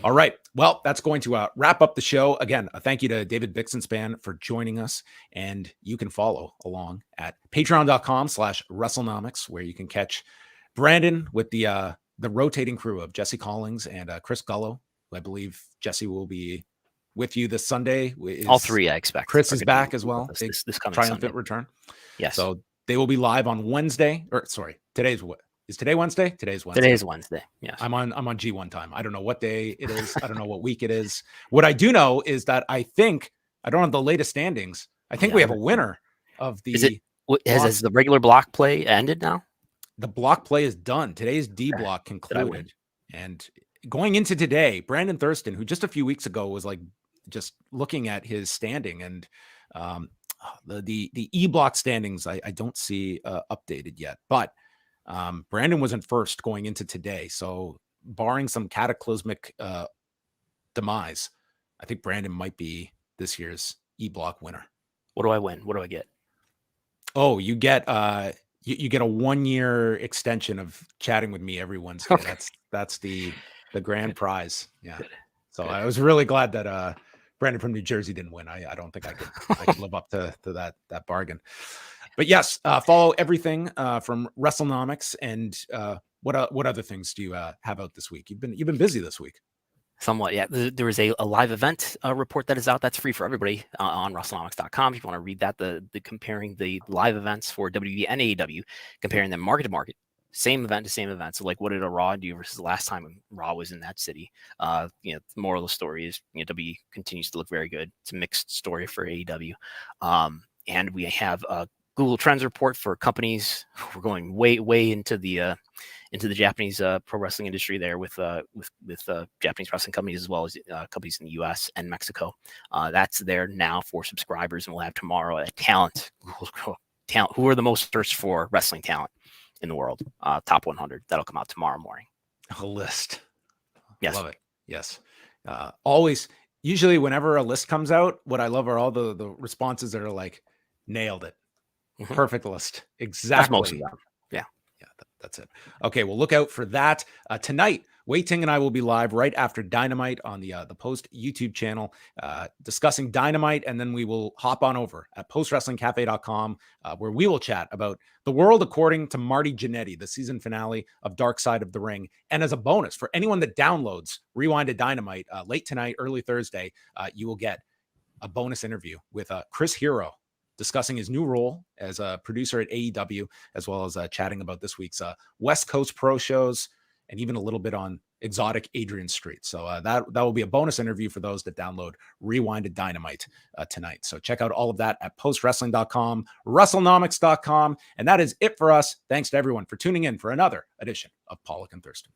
S1: All right, well, that's going to wrap up the show. Again, a thank you to David Bixenspan for joining us, and you can follow along at patreon.com/Wrestlenomics, where you can catch Brandon with the rotating crew of Jesse Collins and Chris Gullo. I believe Jesse will be with you this Sunday.
S3: All three, I expect.
S1: Chris is back as well.
S3: This coming
S1: triumphant
S3: Sunday.
S1: Return.
S3: Yes.
S1: So they will be live on Wednesday. Or sorry, is today Wednesday? Today's Wednesday.
S3: Today is Wednesday. Yes.
S1: I'm on G1 time. I don't know what day it is. I don't know what week it is. What I do know is that I don't have the latest standings. I think we have a winner of the.
S3: Has the regular block play ended now?
S1: The block play is done. Today's D block concluded. And going into today, Brandon Thurston, who just a few weeks ago was like just looking at his standing, and the E block standings, I don't see updated yet, but Brandon was in first going into today. So barring some cataclysmic demise, I think Brandon might be this year's E block winner.
S3: What do I win? What do I get?
S1: Oh, you get you get a 1-year extension of chatting with me every Wednesday. Okay. That's the grand prize. Yeah. Good. So good. I was really glad that Brandon from New Jersey didn't win. I don't think I could live up to that bargain. But yes, follow everything from Wrestlenomics. And what other things do you have out this week? You've been busy this week.
S3: Somewhat, yeah. There is a live event report that is out. That's free for everybody on Wrestlenomics.com. If you want to read that, the comparing the live events for WWE and AEW, comparing them market to market, same event to same event. So, like, what did a Raw do versus the last time Raw was in that city? The moral of the story is, WWE continues to look very good. It's a mixed story for AEW, and we have a Google Trends report for companies. We're going way into the Japanese pro wrestling industry there with Japanese wrestling companies, as well as companies in the U.S. and Mexico. That's there now for subscribers, and we'll have tomorrow a talent. Who are the most searched for wrestling talent in the world? Top 100. That'll come out tomorrow morning.
S1: A list.
S3: Yes.
S1: I love it. Yes. Usually whenever a list comes out, what I love are all the responses that are like, nailed it.
S3: Mhm.
S1: Perfect list.
S3: That's most of
S1: Exactly.
S3: them. Yeah.
S1: Yeah, that's it. Okay, well, look out for that. Tonight, Wei Ting and I will be live right after Dynamite on the Post YouTube channel, discussing Dynamite, and then we will hop on over at postwrestlingcafe.com, where we will chat about the world according to Marty Jannetty, the season finale of Dark Side of the Ring. And as a bonus, for anyone that downloads Rewinded Dynamite late tonight, early Thursday, you will get a bonus interview with Chris Hero, discussing his new role as a producer at AEW, as well as chatting about this week's West Coast Pro shows, and even a little bit on exotic Adrian Street. So that will be a bonus interview for those that download Rewinded Dynamite tonight. So check out all of that at postwrestling.com, Wrestlenomics.com. And that is it for us. Thanks to everyone for tuning in for another edition of Pollock and Thurston.